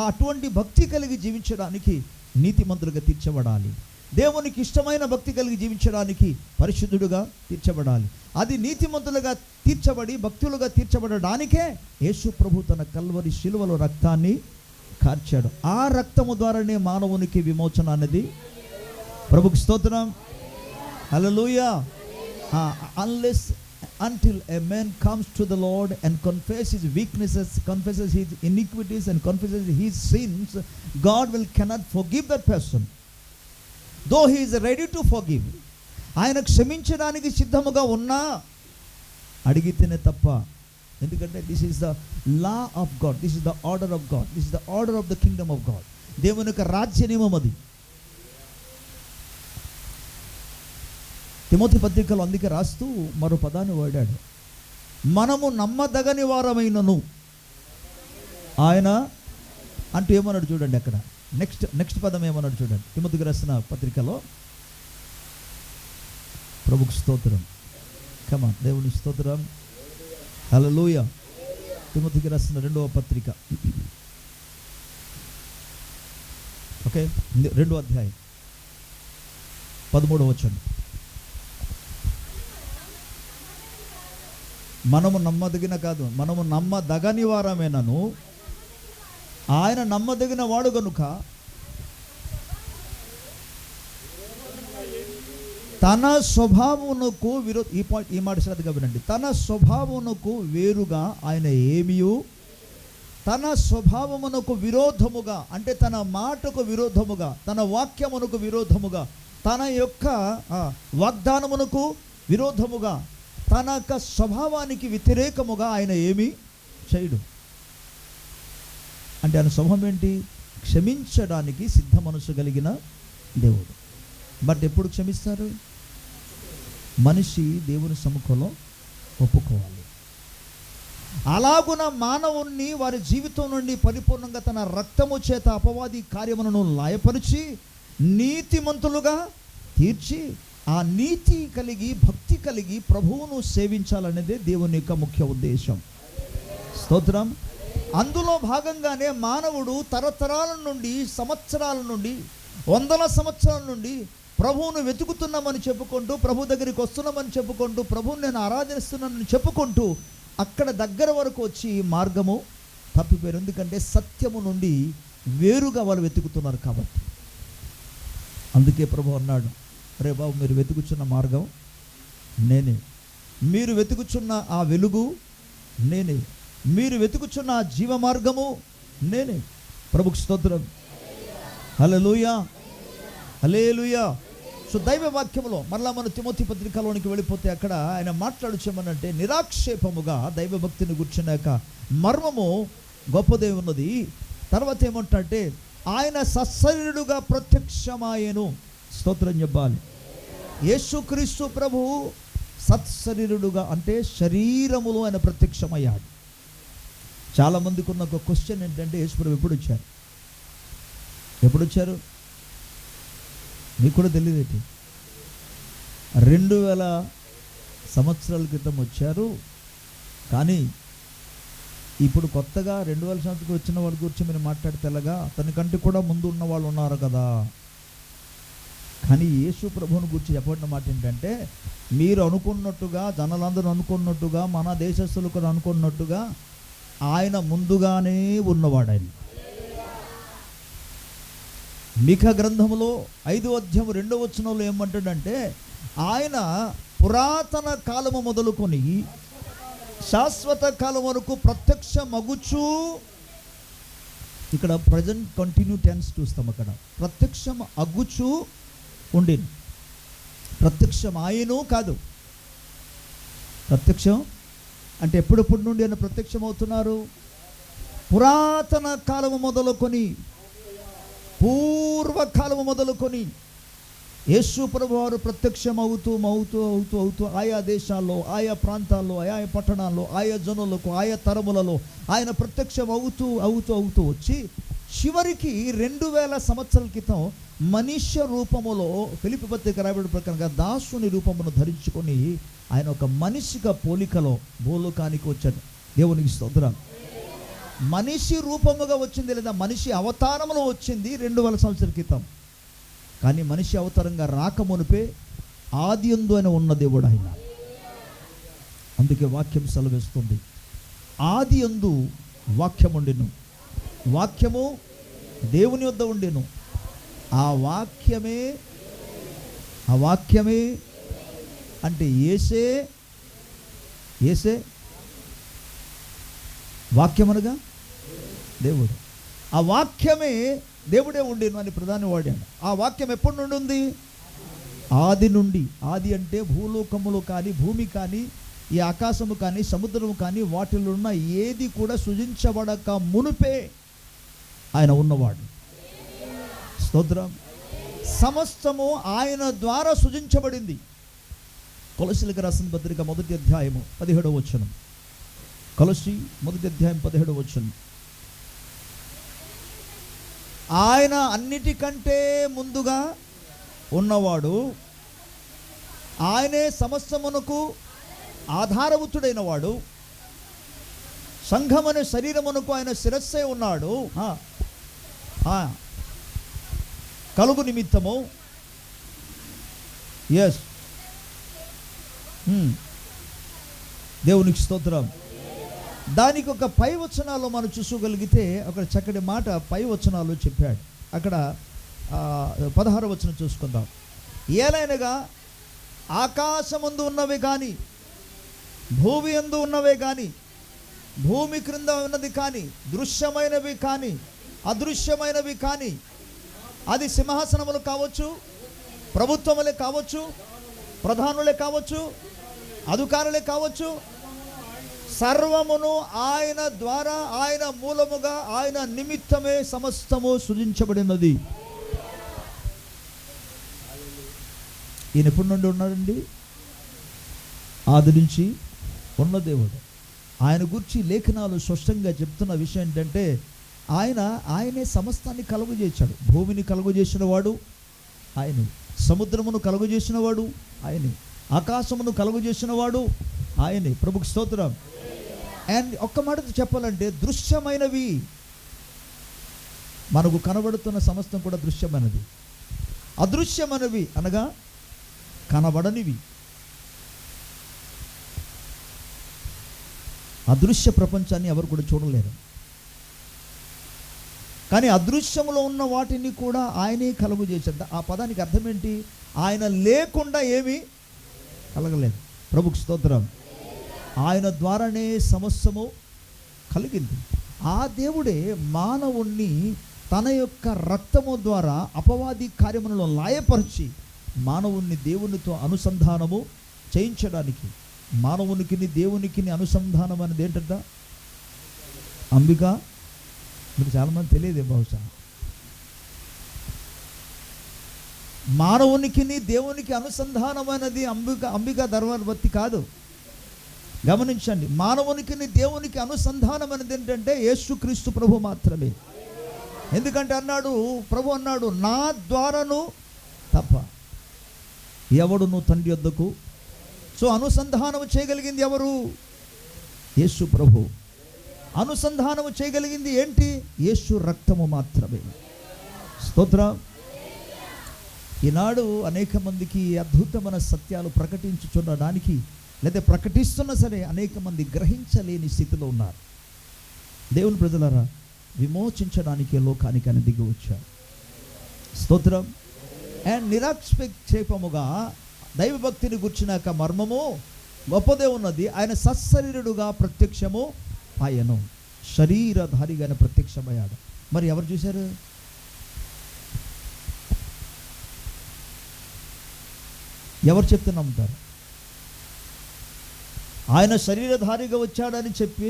అటువంటి భక్తి కలిగి జీవించడానికి నీతిమంతులుగా తీర్చబడాలి. దేవునికి ఇష్టమైన భక్తి కలిగి జీవించడానికి పరిశుద్ధుడుగా తీర్చబడాలి. అది నీతిమంతులుగా తీర్చబడి భక్తులుగా తీర్చబడడానికే యేసు ప్రభు తన కల్వరి శిలువలో రక్తాన్ని కార్చాడు. ఆ రక్తము ద్వారానే మానవునికి విమోచన అనేది. ప్రభుకి స్తోత్రం. హల్లెలూయా. Until a man comes to the Lord and confesses his weaknesses, confesses his iniquities and confesses his sins, God cannot forgive that person. Though he is ready to forgive, ఆయన క్షమించడానికి సిద్ధముగా ఉన్నా అడిగితేనే తప్ప. ఎందుకంటే this is the law of God, this is the order of God, this is the order of the Kingdom of God. దేవుని యొక్క రాజ్య నియమం అది. తిమోతి పత్రికలో అందుకే రాస్తూ మరో పదాన్ని వాడాడు, మనము నమ్మదగని వారమైనను ఆయన అంటూ ఏమన్నాడు చూడండి. అక్కడ నెక్స్ట్ పదం ఏమన్నాడు చూడండి. తిమోతికి రాసిన పత్రికలో, ప్రభుకు స్తోత్రం, కమాన్, దేవుని స్తోత్రం. హల్లెలూయా. తిమోతికి రాసిన 2వ పత్రిక, ఓకే, 2వ అధ్యాయం 13వ వచనం. మనము నమ్మదగిన కాదు, మనము నమ్మదగని వారమేనను ఆయన నమ్మదగిన వాడు గనుక తన స్వభావమునకు ఈ మాట శ్రద్ధగా వినండి. తన స్వభావమునకు వేరుగా ఆయన ఏమియు, తన స్వభావమునకు విరోధముగా అంటే తన మాటకు విరోధముగా, తన వాక్యమునకు విరోధముగా, తన యొక్క వాగ్దానమునకు విరోధముగా, తన యొక్క స్వభావానికి వ్యతిరేకముగా ఆయన ఏమీ చేయడు. అంటే ఆయన స్వభావం ఏంటి? క్షమించడానికి సిద్ధ మనసు కలిగిన దేవుడు. బట్ ఎప్పుడు క్షమిస్తారు? మనిషి దేవుని సముఖంలో ఒప్పుకోవాలి. అలాగున మానవుణ్ణి వారి జీవితం నుండి పరిపూర్ణంగా తన రక్తము చేత అపవాది కార్యములను లాయపరిచి నీతిమంతులుగా తీర్చి ఆ నీతి కలిగి భక్తి కలిగి ప్రభువును సేవించాలనేదే దేవుని యొక్క ముఖ్య ఉద్దేశం. స్తోత్రం. అందులో భాగంగానే మానవుడు తరతరాల నుండి, సంవత్సరాల నుండి, వందల సంవత్సరాల నుండి ప్రభువును వెతుకుతున్నామని చెప్పుకుంటూ, ప్రభు దగ్గరికి వస్తున్నామని చెప్పుకుంటూ, ప్రభువుని నేను ఆరాధిస్తున్నానని చెప్పుకుంటూ అక్కడ దగ్గర వరకు వచ్చి మార్గము తప్పిపోయారు. ఎందుకంటే సత్యము నుండి వేరుగా వాళ్ళు వెతుకుతున్నారు కాబట్టి. అందుకే ప్రభు అన్నాడు, రే బాబు, మీరు వెతుకుచున్న మార్గం నేనే, మీరు వెతుకుచున్న ఆ వెలుగు నేనే, మీరు వెతుకుచున్న ఆ జీవ మార్గము నేనే. ప్రభుకు స్తోత్రం. హల్లెలూయా, హల్లెలూయా. సో దైవ వాక్యములో మరలా మన తిమోతి పత్రికలోనికి వెళ్ళిపోతే అక్కడ ఆయన మాట్లాడుచామనంటే నిరాక్షేపముగా దైవభక్తిని కూర్చున్నాక మర్మము గొప్పదే ఉన్నది. తర్వాత ఏమంటే ఆయన సశరీరుడుగా ప్రత్యక్షమాయెను. స్తోత్రం చెప్పాలి. యేసుక్రీస్తు ప్రభువు సత్శరీరుడుగా అంటే శరీరములో ఆయన ప్రత్యక్షమయ్యాడు. చాలామందికి ఉన్న ఒక క్వశ్చన్ ఏంటంటే, యేసు ప్రభు ఎప్పుడు వచ్చారు? ఎప్పుడు వచ్చారు? మీకు కూడా తెలియదేంటి? 2000 సంవత్సరాల క్రితం వచ్చారు. కానీ ఇప్పుడు కొత్తగా 2000 సంవత్సరాలకు వచ్చిన వాళ్ళ గురించి మీరు మాట్లాడితే ఎలాగా? అతనికంటే కూడా ముందు ఉన్న వాళ్ళు ఉన్నారు కదా. కానీ యేసు ప్రభువుని గురించి చెప్పబడిన మాట ఏంటంటే, మీరు అనుకున్నట్టుగా, జనాలందరూ అనుకున్నట్టుగా, మన దేశస్తులు కూడా అనుకున్నట్టుగా ఆయన ముందుగానే ఉన్నవాడు. ఆయన మీకా గ్రంథంలో 5వ అధ్యాయం 2వ వచనంలో ఏమంటాడంటే, ఆయన పురాతన కాలము మొదలుకొని శాశ్వత కాలం వరకు ప్రత్యక్ష మగుచు, ఇక్కడ ప్రజెంట్ కంటిన్యూ టెన్స్ చూస్తాం. అక్కడ ప్రత్యక్షం అగుచు ఉండేది. ప్రత్యక్షం ఆయను కాదు. ప్రత్యక్షం అంటే ఎప్పుడెప్పుడు నుండి ఆయన ప్రత్యక్షం అవుతున్నారు? పురాతన కాలము మొదలుకొని, పూర్వకాలము మొదలుకొని యేసు ప్రభు వారు ప్రత్యక్షం అవుతూ అవుతూ అవుతూ అవుతూ ఆయా దేశాల్లో, ఆయా ప్రాంతాల్లో, ఆయా పట్టణాల్లో, ఆయా జనులకు, ఆయా తరములలో ఆయన ప్రత్యక్షం అవుతూ అవుతూ అవుతూ వచ్చి చివరికి 2000 సంవత్సరాల క్రితం మనుష్య రూపములో ఫిలిప్పీ పత్రిక రాయబడిన ప్రకారంగా దాసుని రూపమును ధరించుకొని ఆయన ఒక మనిషిగా పోలికలో భూలోకానికి వచ్చాడు. దేవునికి స్తోత్రం. మనిషి రూపముగా వచ్చింది, లేదా మనిషి అవతారంలో వచ్చింది 2000 సంవత్సరాల క్రితం. కానీ మనిషి అవతారంగా రాకమునిపే ఆదియందు అని ఉన్న దేవుడు ఆయన. అందుకే వాక్యం సెలవిస్తుంది, ఆదియందు వాక్యం ఉండెను, వాక్యము దేవుని వద్ద ఉండెను, ఆ వాక్యమే అంటే యేసే వాక్యం అనగా దేవుడు. ఆ వాక్యమే దేవుడే ఉండేను అని ప్రధాని వాడాడు. ఆ వాక్యం ఎప్పటి నుండి ఉంది? ఆది నుండి. ఆది అంటే భూలోకములు కానీ, భూమి కానీ, ఈ ఆకాశము కానీ, సముద్రము కానీ, వాటిలో ఉన్న ఏది కూడా సృజించబడక మునుపే ఆయన ఉన్నవాడు. స్తోత్రం. సమస్తము ఆయన ద్వారా సృజించబడింది. కొలస్సీలకు రాసిన పత్రిక 1వ అధ్యాయము 17వ వచనం. కొలస్సీ 1వ అధ్యాయం 17వ వచనం. ఆయన అన్నిటికంటే ముందుగా ఉన్నవాడు, ఆయనే సమస్తమునకు ఆధారభూతుడైన వాడు, సంఘమనే శరీరమునకు ఆయన శిరస్సే ఉన్నాడు. కలుగు నిమిత్తము ఎస్ దేవునికి స్తోత్రం. దానికి ఒక పై వచనాల్లో మనం చూసుకోగలిగితే ఒక చక్కటి మాట పై వచనాల్లో చెప్పాడు. అక్కడ 16వ వచనం చూసుకుందాం. ఏలైనగా ఆకాశమందు ఉన్నవి కానీ, భూమి యందు ఉన్నవే కానీ, భూమి క్రింద ఉన్నది కానీ, దృశ్యమైనవి కానీ అదృశ్యమైనవి కానీ, అది సింహాసనములు కావచ్చు, ప్రభుత్వములే కావచ్చు, ప్రధానులే కావచ్చు, అధికారులే కావచ్చు, సర్వమును ఆయన ద్వారా, ఆయన మూలముగా, ఆయన నిమిత్తమే సమస్తము సృజించబడినది. ఈయన ఎప్పటి నుండి ఉన్నాడండి? ఆది నుంచి ఉన్న దేవుడు. ఆయన గురించి లేఖనాలు స్పష్టంగా చెప్తున్న విషయం ఏంటంటే, ఆయనే సమస్తాన్ని కలుగు చేశాడు. భూమిని కలుగు చేసిన వాడు ఆయనే, సముద్రమును కలుగు చేసిన వాడు ఆయనే, ఆకాశమును కలుగు చేసిన వాడు ఆయనే. ప్రభుకు స్తోత్రం. అండ్ ఒక్క మాటతో చెప్పాలంటే, దృశ్యమైనవి, మనకు కనబడుతున్న సమస్తం కూడా దృశ్యమైనది. అదృశ్యమైనవి అనగా కనబడనివి. అదృశ్య ప్రపంచాన్ని ఎవరు కూడా చూడలేరు. కానీ అదృశ్యములో ఉన్న వాటిని కూడా ఆయనే కలుగు చేశాడు. ఆ పదానికి అర్థం ఏంటి? ఆయన లేకుండా ఏమీ కలగలేదు. ప్రభుకు స్తోత్రం. ఆయన ద్వారానే సమస్తము కలిగింది. ఆ దేవుడే మానవుణ్ణి తన యొక్క రక్తము ద్వారా అపవాది కార్యములను లాయపరిచి మానవుణ్ణి దేవునితో అనుసంధానము చేయించడానికి, మానవునికి దేవునికి అనుసంధానం అనేది ఏంటంట? అంబిక. మీకు చాలామంది తెలియదే బహుశా. మానవునికి దేవునికి అనుసంధానమైనది అంబిక ధర్మవతి కాదు. గమనించండి, మానవునికి దేవునికి అనుసంధానం అనేది ఏంటంటే యేసుక్రీస్తు ప్రభు మాత్రమే. ఎందుకంటే ప్రభు అన్నాడు, నా ద్వారాను తప్ప ఎవడును తండ్రి యొద్దకు. సో అనుసంధానం చేయగలిగింది ఎవరు? యేసు ప్రభు. అనుసంధానము చేయగలిగింది ఏంటి? యేసు రక్తము మాత్రమే. స్తోత్రం. ఈనాడు అనేక మందికి అద్భుతమైన సత్యాలు ప్రకటించుచున్నడానికి, లేదా ప్రకటిస్తున్నా సరే అనేక మంది గ్రహించలేని స్థితిలో ఉన్నారు. దేవుని ప్రజలారా, విమోచించడానికి లోకానికి అని దిగి వచ్చారు. స్తోత్రం. అండ్ నిరాక్షేపముగా దైవభక్తిని గుర్చినాక మర్మము గొప్పదే ఉన్నది. ఆయన సశరీరుడుగా ప్రత్యక్షము ఆయను, శరీరధారిగానే ప్రత్యక్షమయ్యాడు. మరి ఎవరు చూశారు? ఎవరు చెప్తే నమ్ముతారు? ఆయన శరీరధారిగా వచ్చాడని చెప్పి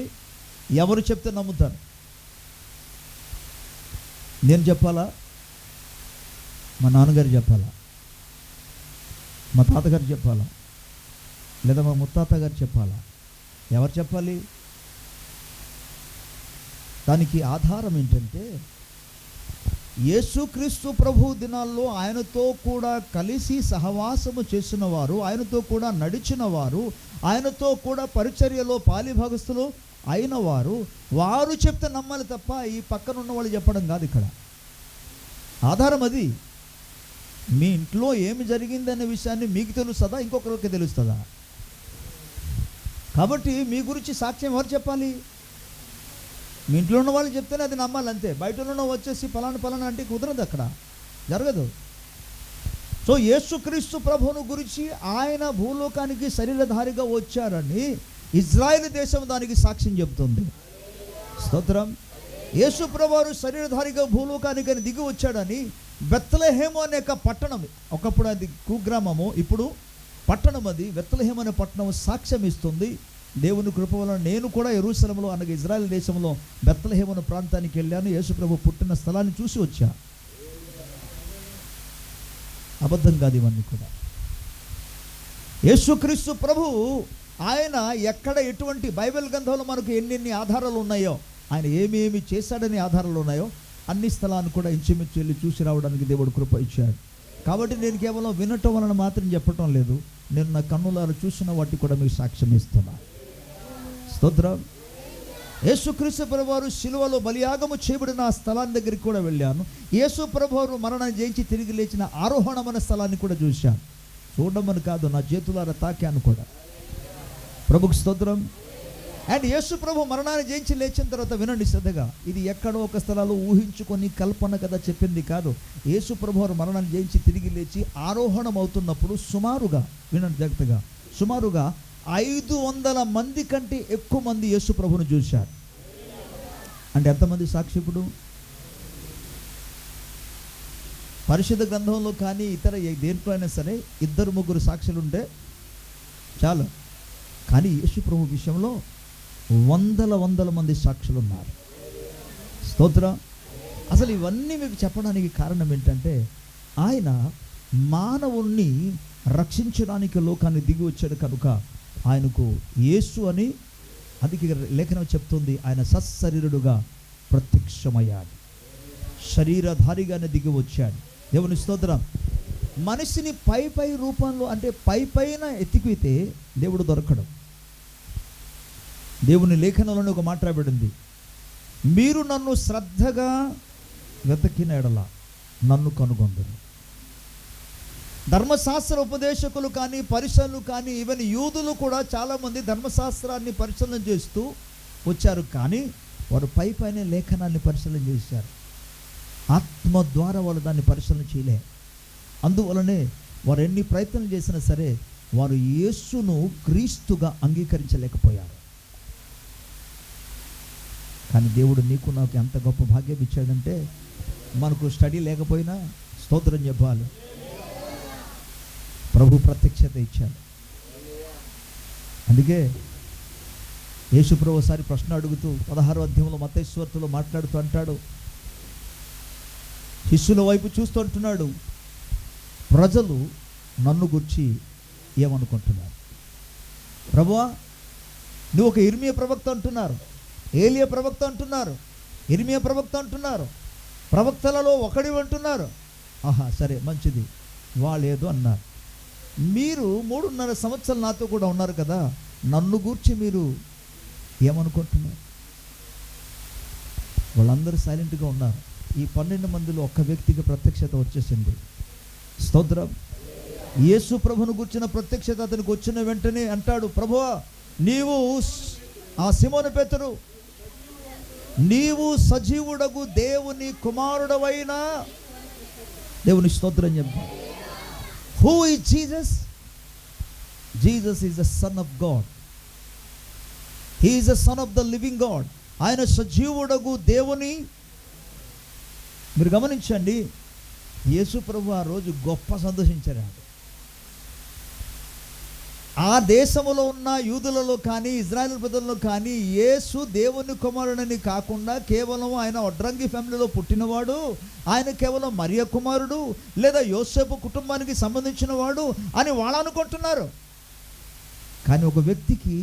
ఎవరు చెప్తే నమ్ముతారు? నేను చెప్పాలా? మా నాన్నగారు చెప్పాలా? మా తాతగారు చెప్పాలా? లేదా మా ముత్తాత గారు చెప్పాలా? ఎవరు చెప్పాలి? దానికి ఆధారం ఏంటంటే, యేసుక్రీస్తు ప్రభు దినాల్లో ఆయనతో కూడా కలిసి సహవాసము చేసిన వారు, ఆయనతో కూడా నడిచిన వారు, ఆయనతో కూడా పరిచర్యలో పాలిభాగస్తులు అయిన వారు చెప్తే నమ్మాలి తప్ప ఈ పక్కన ఉన్న వాళ్ళు చెప్పడం కాదు. ఇక్కడ ఆధారం అది. మీ ఇంట్లో ఏమి జరిగిందనే విషయాన్ని మీకు తెలుస్తుందా? ఇంకొకరికి తెలుస్తుందా? కాబట్టి మీ గురించి సాక్ష్యం ఎవరు చెప్పాలి? మీ ఇంట్లో ఉన్న వాళ్ళు చెప్తేనే అది నమ్మాలి అంతే. బయట ఉన్న వచ్చేసి పలానా అంటే కుదరదు, అక్కడ జరగదు. సో యేసుక్రీస్తు ప్రభువును గురించి ఆయన భూలోకానికి శరీరధారిగా వచ్చారని ఇజ్రాయేల్ దేశం దానికి సాక్ష్యం చెప్తుంది. స్తోత్రం. యేసు ప్రభువారు శరీరధారిగా భూలోకానికి దిగి వచ్చాడని బెత్లెహేము అనే పట్టణం, ఒకప్పుడు అది కుగ్రామము, ఇప్పుడు పట్టణం, అది బెత్లెహేము అనే పట్టణం సాక్ష్యం ఇస్తుంది. దేవుని కృప వలన నేను కూడా యెరూషలేములో అనగా ఇజ్రాయెల్ దేశంలో బెత్లెహేము అనే ప్రాంతానికి వెళ్ళాను. యేసు ప్రభు పుట్టిన స్థలాన్ని చూసి వచ్చా. అబద్ధం కాదు ఇవన్నీ కూడా. యేసుక్రీస్తు ప్రభు ఆయన ఎక్కడ ఎటువంటి బైబిల్ గ్రంథంలో మనకు ఎన్ని ఆధారాలు ఉన్నాయో, ఆయన ఏమేమి చేశాడని ఆధారాలు ఉన్నాయో అన్ని స్థలాన్ని కూడా ఇంచుమించు వెళ్ళి చూసి రావడానికి దేవుడు కృప ఇచ్చాడు. కాబట్టి నేను కేవలం వినటం వలన మాత్రం చెప్పటం లేదు. నేను నా కన్నులారా చూసిన వాటికి కూడా మీకు సాక్ష్యం ఇస్తున్నా. స్తోత్రం. యేసుక్రీస్తు ప్రభువారు శిలువలో బలియాగము చేయబడిన ఆ స్థలాన్ని దగ్గరికి కూడా వెళ్ళాను. యేసు ప్రభువారు మరణాన్ని జయించి తిరిగి లేచిన ఆరోహణమైన స్థలాన్ని కూడా చూశాను. చూడమని కాదు, నా చేతులారా తాకాను కూడా. ప్రభుకు స్తోత్రం. అండ్ యేసు ప్రభు మరణాన్ని జయించి లేచిన తర్వాత వినండి శ్రద్ధగా, ఇది ఎక్కడో ఒక స్థలాలు ఊహించుకొని కల్పన కదా చెప్పింది కాదు. యేసు ప్రభు వారు మరణాన్ని జయించి తిరిగి లేచి ఆరోహణం అవుతున్నప్పుడు సుమారుగా, వినండి జాగ్రత్తగా, సుమారుగా 500 మంది కంటే ఎక్కువ మంది యేసు ప్రభువును చూశారు. అంటే ఎంతమంది సాక్షి? ఇప్పుడు పరిశుద్ధ గ్రంథంలో కానీ ఇతర దేంట్లో అయినా సరే 2-3 సాక్షులు ఉంటే చాలు. కానీ యేసు ప్రభు విషయంలో వందల మంది సాక్షులు ఉన్నారు. స్తోత్రం. అసలు ఇవన్నీ మీకు చెప్పడానికి కారణం ఏంటంటే, ఆయన మానవుణ్ణి రక్షించడానికి లోకాన్ని దిగి వచ్చాడు కనుక ఆయనకు యేసు అని అది లేఖనం చెప్తుంది. ఆయన సశరీరుడుగా ప్రత్యక్షమయ్యాడు, శరీరధారిగానే దిగి వచ్చాడు. దేవుని స్తోత్రం. మనిషిని పై రూపంలో అంటే పైన ఎతికితే దేవుడు దొరకడం. దేవుని లేఖనంలోనే ఒక మాట రాబడింది, మీరు నన్ను శ్రద్ధగా వెతకిన ఎడల నన్ను కనుగొందురు. ధర్మశాస్త్ర ఉపదేశకులు కానీ పరిశీలనలు కానీ ఈవెన్ యూదులు కూడా చాలామంది ధర్మశాస్త్రాన్ని పరిశీలన చేస్తూ వచ్చారు. కానీ వారు పైన లేఖనాన్ని పరిశీలన చేశారు. ఆత్మ ద్వారా వాళ్ళు దాన్ని పరిశీలన చేయలే. అందువలనే వారు ఎన్ని ప్రయత్నం చేసినా సరే వారు యేసును క్రీస్తుగా అంగీకరించలేకపోయారు. కానీ దేవుడు నీకు నాకు ఎంత గొప్ప భాగ్యం ఇచ్చాడంటే, మనకు స్టడీ లేకపోయినా స్తోత్రం చెప్పాలి, ప్రభు ప్రత్యక్షత ఇచ్చాడు. అందుకే యేసు ప్రభు ఒకసారి ప్రశ్న అడుగుతూ 16వ అధ్యాయంలో మత్తయి సువార్తలో మాట్లాడుతూ అంటాడు, శిష్యుల వైపు చూస్తూ అంటున్నాడు, ప్రజలు నన్ను గురించి ఏమనుకుంటున్నారు? ప్రభువా, నువ్వు ఒక ఇర్మియా ప్రవక్త అంటున్నారు, ఏలియా ప్రవక్త అంటున్నారు, ఇర్మియా ప్రవక్త అంటున్నారు, ప్రవక్తలలో ఒకడివి అంటున్నారు. ఆహా, సరే మంచిది, వాళ్ళేదో అన్నారు. మీరు 3.5 సంవత్సరాలు నాతో కూడా ఉన్నారు కదా, నన్ను గూర్చి మీరు ఏమనుకుంటున్నారు? వాళ్ళందరూ సైలెంట్గా ఉన్నారు. ఈ 12 మందిలో ఒక్క వ్యక్తికి ప్రత్యక్షత వచ్చేసింది. స్తోత్రం. యేసు ప్రభును గుర్చిన ప్రత్యక్షత అతనికి వచ్చిన వెంటనే అంటాడు, ప్రభువా, నీవు ఆ సిమోను పేతురు, నీవు సజీవుడగు దేవుని కుమారుడవైన దేవుని స్తోత్రం చెప్పు. Who is Jesus? Jesus is the Son of God. He is the Son of the living God. ఆయన సజీవుడగు దేవుని. మీరు గమనించండి, యేసు ప్రభు ఆ రోజు గొప్ప సంతోషించారు. ఆ దేశంలో ఉన్న యూదులలో కానీ ఇజ్రాయేల్ ప్రజల్లో కానీ యేసు దేవుని కుమారుడని కాకుండా కేవలం ఆయన వడ్రంగి ఫ్యామిలీలో పుట్టినవాడు, ఆయన కేవలం మరియ కుమారుడు లేదా యోసేపు కుటుంబానికి సంబంధించిన వాడు అని వాళ్ళు అనుకుంటున్నారు. కానీ ఒక వ్యక్తికి,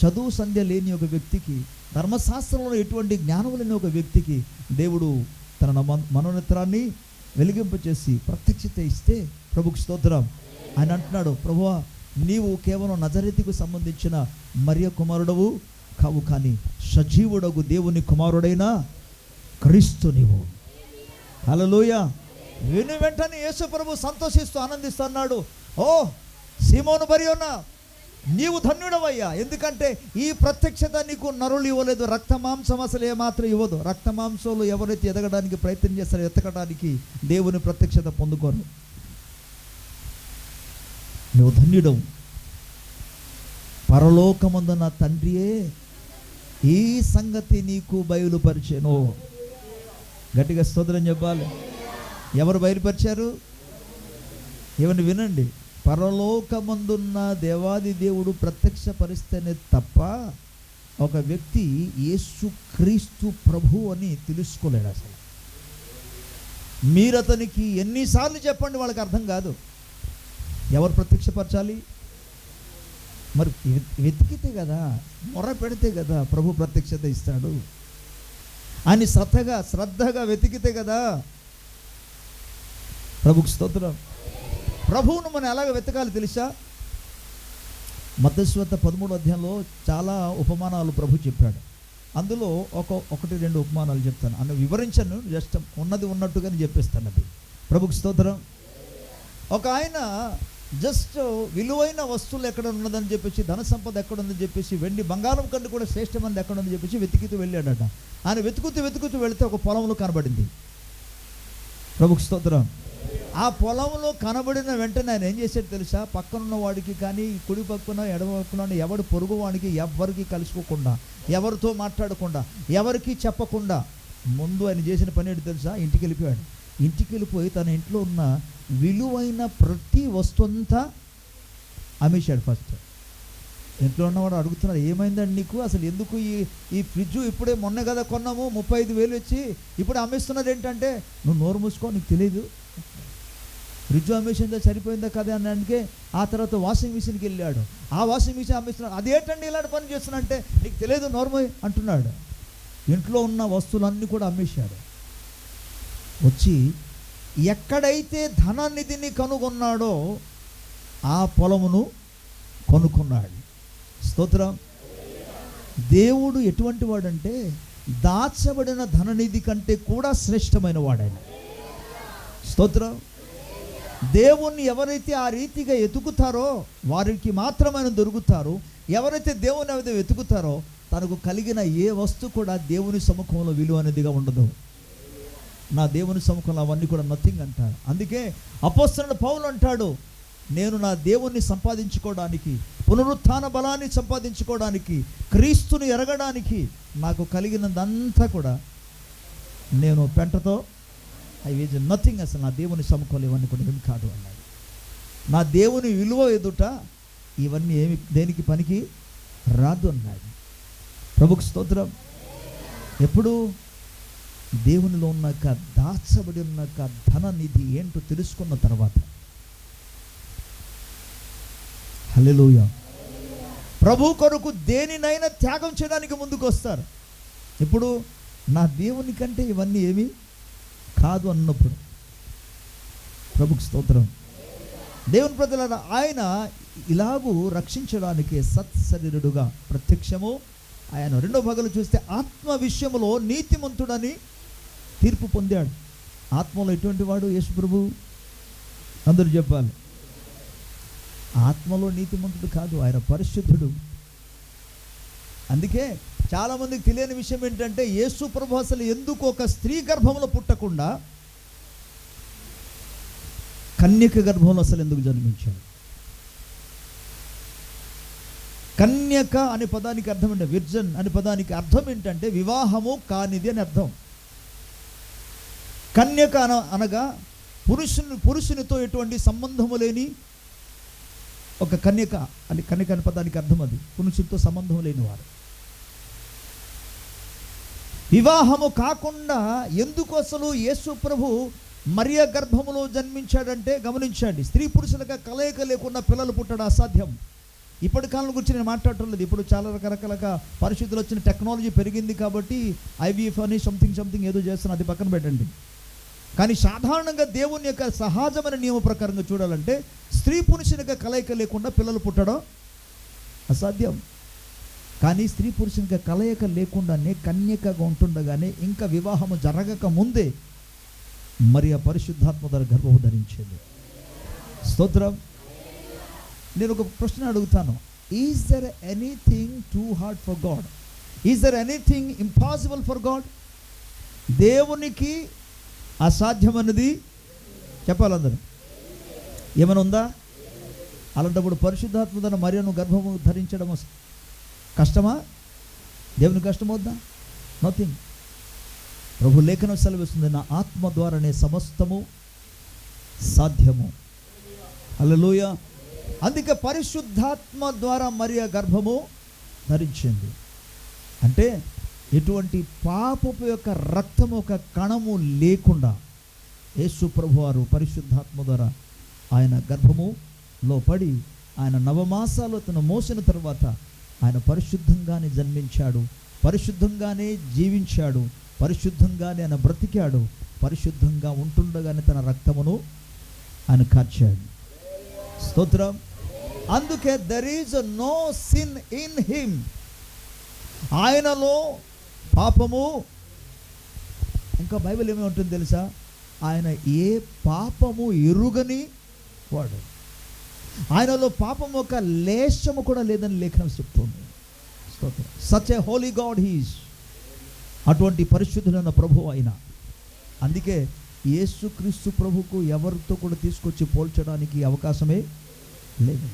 చదువు సంధ్య లేని ఒక వ్యక్తికి, ధర్మశాస్త్రంలో ఎటువంటి జ్ఞానం లేని ఒక వ్యక్తికి దేవుడు తన మనోనేత్రాన్ని వెలిగింపచేసి ప్రత్యక్షత ఇస్తే ప్రభుకు స్తోత్రం. ఆయన అంటున్నాడు, ప్రభువా, నీవు కేవలం నజరేతుకు సంబంధించిన మరియ కుమారుడవు కావు, కానీ సజీవుడగు దేవుని కుమారుడైన క్రీస్తు నీవు. హల్లెలూయా. విని వెంటనే యేసు ప్రభు సంతోషిస్తూ ఆనందిస్తున్నాడు. ఓ సీమోను బరియోనా, నీవు ధన్యుడవయ్యా, ఎందుకంటే ఈ ప్రత్యక్షత నీకు నరులు ఇవ్వలేదు, రక్త మాంసం అసలు ఏమాత్రం ఇవ్వదు. రక్త మాంసంలో ఎవరైతే ఎదగడానికి ప్రయత్నం చేస్తారో ఎతకడానికి దేవుని ప్రత్యక్షత పొందుకోరు. నువ్వు ధన్యుడవు. పరలోకమందు నా తండ్రియే ఈ సంగతి నీకు బయలుపరిచెను. గట్టిగా స్తోత్రం చెప్పాలి. ఎవరు బయలుపరిచారు? ఏమని వినండి, పరలోకమందున్న దేవాది దేవుడు ప్రత్యక్షపరిస్తేనే తప్ప ఒక వ్యక్తి యేసు క్రీస్తు ప్రభు అని తెలుసుకోలేడు. అసలు మీరు అతనికి ఎన్నిసార్లు చెప్పండి వాళ్ళకి అర్థం కాదు. ఎవరు ప్రత్యక్షపరచాలి? మరి వెతికితే కదా, మొర పెడితే కదా ప్రభు ప్రత్యక్షత ఇస్తాడు. అని శ్రద్ధగా వెతికితే కదా. ప్రభుకు స్తోత్రం. ప్రభువును మనం ఎలాగ వెతకాలి తెలుసా? మత్తయి సువార్త 13వ అధ్యాయంలో చాలా ఉపమానాలు ప్రభు చెప్పాడు. అందులో ఒకటి రెండు ఉపమానాలు చెప్తాను. అన్న వివరించను, జస్ట్ ఉన్నది ఉన్నట్టుగానే చెప్పేస్తాను. అది ప్రభుకి స్తోత్రం. ఒక ఆయన జస్ట్ విలువైన వస్తువులు ఎక్కడ ఉన్నదని చెప్పేసి, ధన సంపద ఎక్కడ ఉందని చెప్పేసి, వెండి బంగారం కంటే కూడా శ్రేష్టమైనది ఎక్కడ ఉందని చెప్పేసి వెతుకుతూ వెళ్ళాడట. ఆయన వెతుకుతూ వెళితే ఒక పొలంలో కనబడింది. ప్రభుకి స్తోత్రం. ఆ పొలంలో కనబడిన వెంటనే ఆయన ఏం చేశాడు తెలుసా? పక్కనున్న వాడికి కానీ, కుడి పక్కన ఎడమ పక్కన ఎవడు పొరుగు వాడికి ఎవరికి కలుసుకోకుండా, ఎవరితో మాట్లాడకుండా, ఎవరికి చెప్పకుండా ముందు ఆయన చేసిన పని ఏంటి తెలుసా? ఇంటికి వెళ్ళిపోయాడు. ఇంటికి వెళ్ళిపోయి తన ఇంట్లో ఉన్న విలువైన ప్రతి వస్తువు అంతా అమ్మేశాడు. ఫస్ట్ ఇంట్లో ఉన్నవాడు అడుగుతున్నారు, ఏమైందండి నీకు? అసలు ఎందుకు ఈ ఫ్రిడ్జ్ ఇప్పుడే మొన్న కదా కొన్నాము, 35,000 వచ్చి ఇప్పుడు అమ్మేస్తున్నది ఏంటంటే, నువ్వు నోరు మూసుకో, నీకు తెలియదు. ఫ్రిడ్జ్ అమ్మేసిందా సరిపోయిందా కదా అన్నానికి. ఆ తర్వాత వాషింగ్ మిషన్కి వెళ్ళాడు. ఆ వాషింగ్ మిషన్ అమ్మేస్తున్నాడు. అదేంటండి ఇలాంటి పని చేస్తున్నా అంటే, నీకు తెలియదు నోర్మోయ్ అంటున్నాడు. ఇంట్లో ఉన్న వస్తువులన్నీ కూడా అమ్మేశాడు. వచ్చి ఎక్కడైతే ధననిధిని కనుగొన్నాడో ఆ పొలమును కొనుక్కున్నాడు. స్తోత్రం. దేవుడు ఎటువంటి వాడంటే, దాచబడిన ధననిధి కంటే కూడా శ్రేష్టమైన వాడైన. స్తోత్రం. దేవుణ్ణి ఎవరైతే ఆ రీతిగా ఎతుకుతారో వారికి మాత్రమే దొరుకుతారు. ఎవరైతే దేవుని అనేది వెతుకుతారో తనకు కలిగిన ఏ వస్తువు కూడా దేవుని సముఖంలో విలువ అనేదిగా ఉండదు. నా దేవుని సముఖంలో అవన్నీ కూడా నథింగ్ అంటారు. అందుకే అపోస్తలుడు పౌలు అంటాడు, నేను నా దేవుణ్ణి సంపాదించుకోవడానికి, పునరుత్థాన బలాన్ని సంపాదించుకోవడానికి, క్రీస్తుని ఎరగడానికి నాకు కలిగినదంతా కూడా నేను పెంటతో ఐ ఈజ్ నథింగ్. అసలు నా దేవుని సముఖంలో ఇవన్నీ కూడా ఏమి కాదు అన్నాడు. నా దేవుని విలువ ఎదుట ఇవన్నీ దేనికి పనికి రాదు అన్నాడు. ప్రభుకు స్తోత్రం. ఎప్పుడు దేవునిలో ఉన్నాక, దాచబడి ఉన్నాక, ధననిధి ఏంటో తెలుసుకున్న తర్వాత, హల్లెలూయా, ప్రభు కొరకు దేనినైనా త్యాగం చేయడానికి ముందుకు వస్తారు. ఇప్పుడు నా దేవుని కంటే ఇవన్నీ ఏమీ కాదు అన్నప్పుడు, ప్రభుకు స్తోత్రం. దేవుని ప్రజలారా, ఆయన ఇలాగూ రక్షించడానికి సత్శరీరుడుగా ప్రత్యక్షము ఆయన. రెండో భాగంలో చూస్తే ఆత్మ విషయములో నీతిమంతుడని తీర్పు పొందాడు. ఆత్మలో ఎటువంటి వాడు? యేసు ప్రభు. అందరూ చెప్పాలి. ఆత్మలో నీతిమంతుడు కాదు, ఆయన పరిశుద్ధుడు. అందుకే చాలామందికి తెలియని విషయం ఏంటంటే, యేసు ప్రభు అసలు ఎందుకు ఒక స్త్రీ గర్భంలో పుట్టకుండా కన్యక గర్భంలో అసలు ఎందుకు జన్మించాడు? కన్యక అనే పదానికి అర్థం ఏంటంటే, విర్జన్ అనే పదానికి అర్థం ఏంటంటే వివాహము కానిది అని అర్థం. కన్యక అనగా పురుషునితో ఎటువంటి సంబంధము లేని ఒక కన్యక అని. కన్యక అనే పదానికి అర్థం అది, పురుషునితో సంబంధం లేని వారు. వివాహము కాకుండా ఎందుకు అసలు యేసు ప్రభు మరియ గర్భములో జన్మించాడంటే, గమనించండి, స్త్రీ పురుషులుగా కలయిక లేకుండా పిల్లలు పుట్టడం అసాధ్యం. ఇప్పటి కాలం గురించి నేను మాట్లాడటం లేదు. ఇప్పుడు చాలా రకరకాలుగా పరిస్థితులు వచ్చిన టెక్నాలజీ పెరిగింది కాబట్టి ఐవీఎఫ్ అని సంథింగ్ ఏదో చేస్తున్నా, అది పక్కన పెట్టండి. కానీ సాధారణంగా దేవుని యొక్క సహజమైన నియమ ప్రకారంగా చూడాలంటే స్త్రీ పురుషునిగా కలయిక లేకుండా పిల్లలు పుట్టడం అసాధ్యం. కానీ స్త్రీ పురుషునిగా కలయిక లేకుండానే కన్యకగా ఉంటుండగానే, ఇంకా వివాహము జరగక ముందే మరి ఆ పరిశుద్ధాత్మ ద్వారా గర్భము ధరించింది. స్తోత్రం. నేను ఒక ప్రశ్న అడుగుతాను, is there anything too hard for God? Is there anything impossible for God? దేవునికి అసాధ్యమన్నది చెప్పాలందరూ. ఏమైనా ఉందా? అలాంటప్పుడు పరిశుద్ధాత్మ ద్వారా మరియను గర్భము ధరించడం కష్టమా? దేవుని కష్టమవుద్దా? నథింగ్. ప్రభు లేఖనం సెలవిస్తుంది, నా ఆత్మ ద్వారానే సమస్తము సాధ్యము. హల్లెలూయా. అందుకే పరిశుద్ధాత్మ ద్వారా మరియ గర్భము ధరించింది. అంటే ఎటువంటి పాపపు యొక్క రక్తము ఒక కణము లేకుండా యేసు ప్రభు వారు పరిశుద్ధాత్మ ద్వారా ఆయన గర్భములో పడి ఆయన నవమాసాలు తను మోసిన తర్వాత ఆయన పరిశుద్ధంగానే జన్మించాడు, పరిశుద్ధంగానే జీవించాడు, పరిశుద్ధంగానే ఆయన బ్రతికాడు, పరిశుద్ధంగా ఉంటుండగానే తన రక్తమును ఆయన కార్చాడు. స్తోత్రం. అందుకే there is no sin in him. ఆయనలో పాపము, ఇంకా బైబిల్ ఏమి ఉంటుంది తెలుసా, ఆయన ఏ పాపము ఎరుగని వాడు. ఆయనలో పాపం ఒక లేశము కూడా లేదని లేఖనం చెప్తుంది. Such a Holi God he's. అటువంటి పరిశుద్ధులైన ప్రభు ఆయన. అందుకే యేసుక్రీస్తు ప్రభుకు ఎవరితో కూడా తీసుకొచ్చి పోల్చడానికి అవకాశమే లేదు.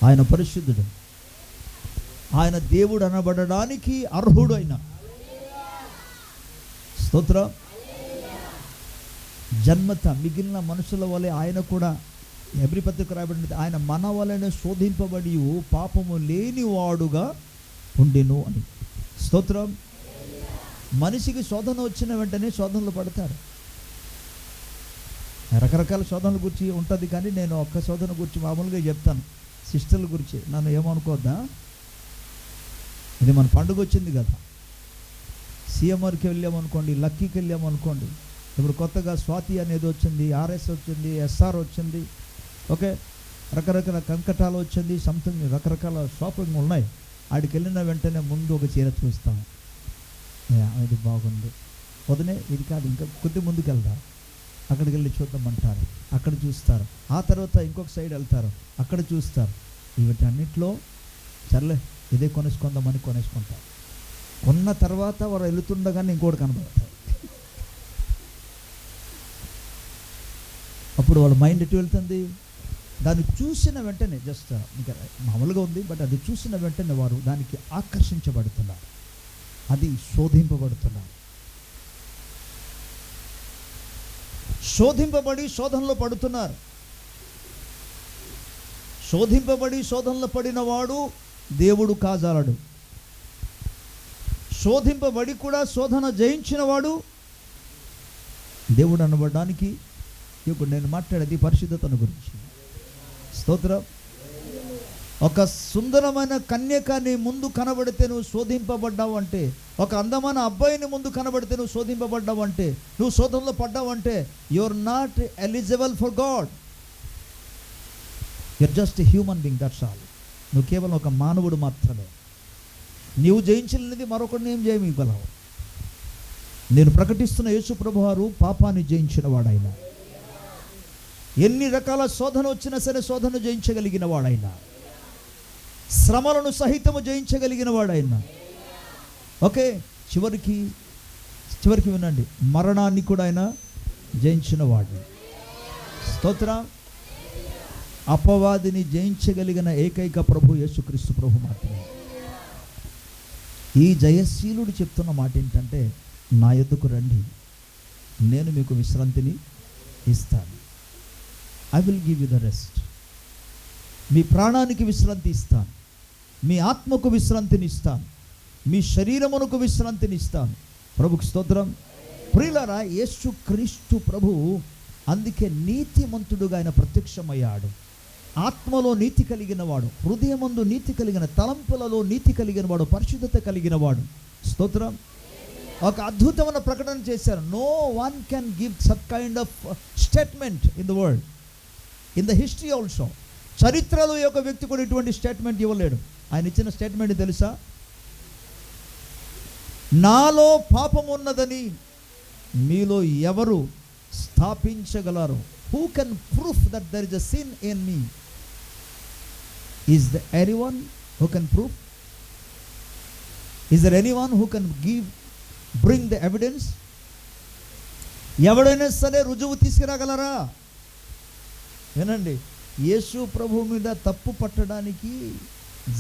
ఆయన పరిశుద్ధుడు, ఆయన దేవుడు అనబడడానికి అర్హుడు. ఆయన స్తోత్రం. జన్మత మిగిలిన మనుషుల వలె ఆయన కూడా, హెబ్రీ పత్రిక రాయబడినది, ఆయన మన వలెనే శోధింపబడి పాపము లేనివాడుగా ఉండెను అని. స్తోత్రం. మనిషికి శోధన వచ్చిన వెంటనే శోధనలు పడతారు. రకరకాల శోధనల గురించి ఉంటుంది, కానీ నేను ఒక్క శోధన గురించి మామూలుగా చెప్తాను. సిస్టర్ల గురించి నన్ను ఏమనుకోద్దా, ఇది మన పండుగ వచ్చింది కదా, సిఎంఆర్కి వెళ్ళామనుకోండి, లక్కీకి వెళ్ళామనుకోండి, ఇప్పుడు కొత్తగా స్వాతి అనేది వచ్చింది, ఆర్ఎస్ వచ్చింది, ఎస్ఆర్ వచ్చింది, ఓకే, రకరకాల కంకటాలు వచ్చింది, సంథింగ్ రకరకాల షాపింగ్ ఉన్నాయి. ఆడికి వెళ్ళిన వెంటనే ముందు ఒక చీర చూస్తాము, ఇది బాగుంది, వదినే ఇది కాదు, ఇంకా కొద్ది ముందుకు వెళ్తారు, అక్కడికి వెళ్ళి చూద్దామంటారు, అక్కడ చూస్తారు. ఆ తర్వాత ఇంకొక సైడ్ వెళ్తారు, అక్కడ చూస్తారు. వీటన్నిటిలో సర్లే ఇదే కొనేసుకుందామని కొనేసుకుంటారు. కొన్న తర్వాత వారు వెళుతుండగానే ఇంకోటి కనబడతారు. అప్పుడు వాళ్ళ మైండ్ ఎటు వెళ్తుంది, దాన్ని చూసిన వెంటనే జస్ట్ ఇంకా మామూలుగా ఉంది, బట్ అది చూసిన వెంటనే వారు దానికి ఆకర్షించబడుతున్నారు, అది శోధింపబడుతున్నారు. శోధింపబడి శోధనలో పడుతున్నారు. శోధింపబడి శోధనలో పడిన వాడు దేవుడు కాజాలడు. శోధింపబడి కూడా శోధన జయించిన వాడు దేవుడు అనబడడానికి. ఇప్పుడు నేను మాట్లాడేది పరిశుద్ధతను గురించి. స్తోత్రం. ఒక సుందరమైన కన్యకని ముందు కనబడితే నువ్వు శోధింపబడ్డావు అంటే, ఒక అందమైన అబ్బాయిని ముందు కనబడితే నువ్వు శోధింపబడ్డావు అంటే, నువ్వు శోధనలో పడ్డావు అంటే, you are not eligible for God. You are just human being, that's all. నువ్వు కేవలం ఒక మానవుడు మాత్రమే. నీవు జయించినది మరొకరిని ఏం చేయగలవు. నేను ప్రకటిస్తున్న యేసు ప్రభువారు పాపాన్ని జయించిన వాడైనా, ఎన్ని రకాల శోధన వచ్చినా సరే శోధన జయించగలిగిన వాడైనా, శ్రమలను సహితము జయించగలిగిన వాడైనా, ఓకే, చివరికి వినండి, మరణాన్ని కూడా ఆయన జయించిన వాడు. స్తోత్రం. అపవాదిని జయించగలిగిన ఏకైక ప్రభు యేసుక్రీస్తు ప్రభు మాత్రమే. ఈ జయశీలుడు చెప్తున్న మాట ఏంటంటే, నా యొద్దకు రండి, నేను మీకు విశ్రాంతిని ఇస్తాను. I will give you the rest. మీ ప్రాణానికి విశ్రాంతి ఇస్తాను, మీ ఆత్మకు విశ్రాంతిని ఇస్తాను, మీ శరీరమునకు విశ్రాంతిని ఇస్తాను. ప్రభుకు స్తోత్రం. ప్రియులారా, యేసుక్రీస్తు ప్రభువు అందుకే నీతిమంతుడుగా ఆయన ప్రత్యక్షమయ్యాడు. ఆత్మలో నీతి కలిగిన వాడు, హృదయమందు నీతి కలిగిన, తలంపులలో నీతి కలిగిన వాడు, పరిశుద్ధత కలిగిన వాడు. స్తోత్రం. ఒక అద్భుతమైన ప్రకటన చేశారు. No one can give such kind of statement in the world, in the history also. చరిత్రలో ఒక వ్యక్తి కూడా ఇటువంటి స్టేట్మెంట్ ఇవ్వలేడు. ఆయన ఇచ్చిన స్టేట్మెంట్ తెలుసా? నాలో పాపం ఉన్నదని మీలో ఎవరు స్థాపించగలరు? Who can proof that there is a sin in me? Is the anyone who can proof? Is there anyone who can bring the evidence? ఎవడైనా సరే రుజువు తీసుకురాగలరా? వినండి, యేసు ప్రభు మీద తప్పు పట్టడానికి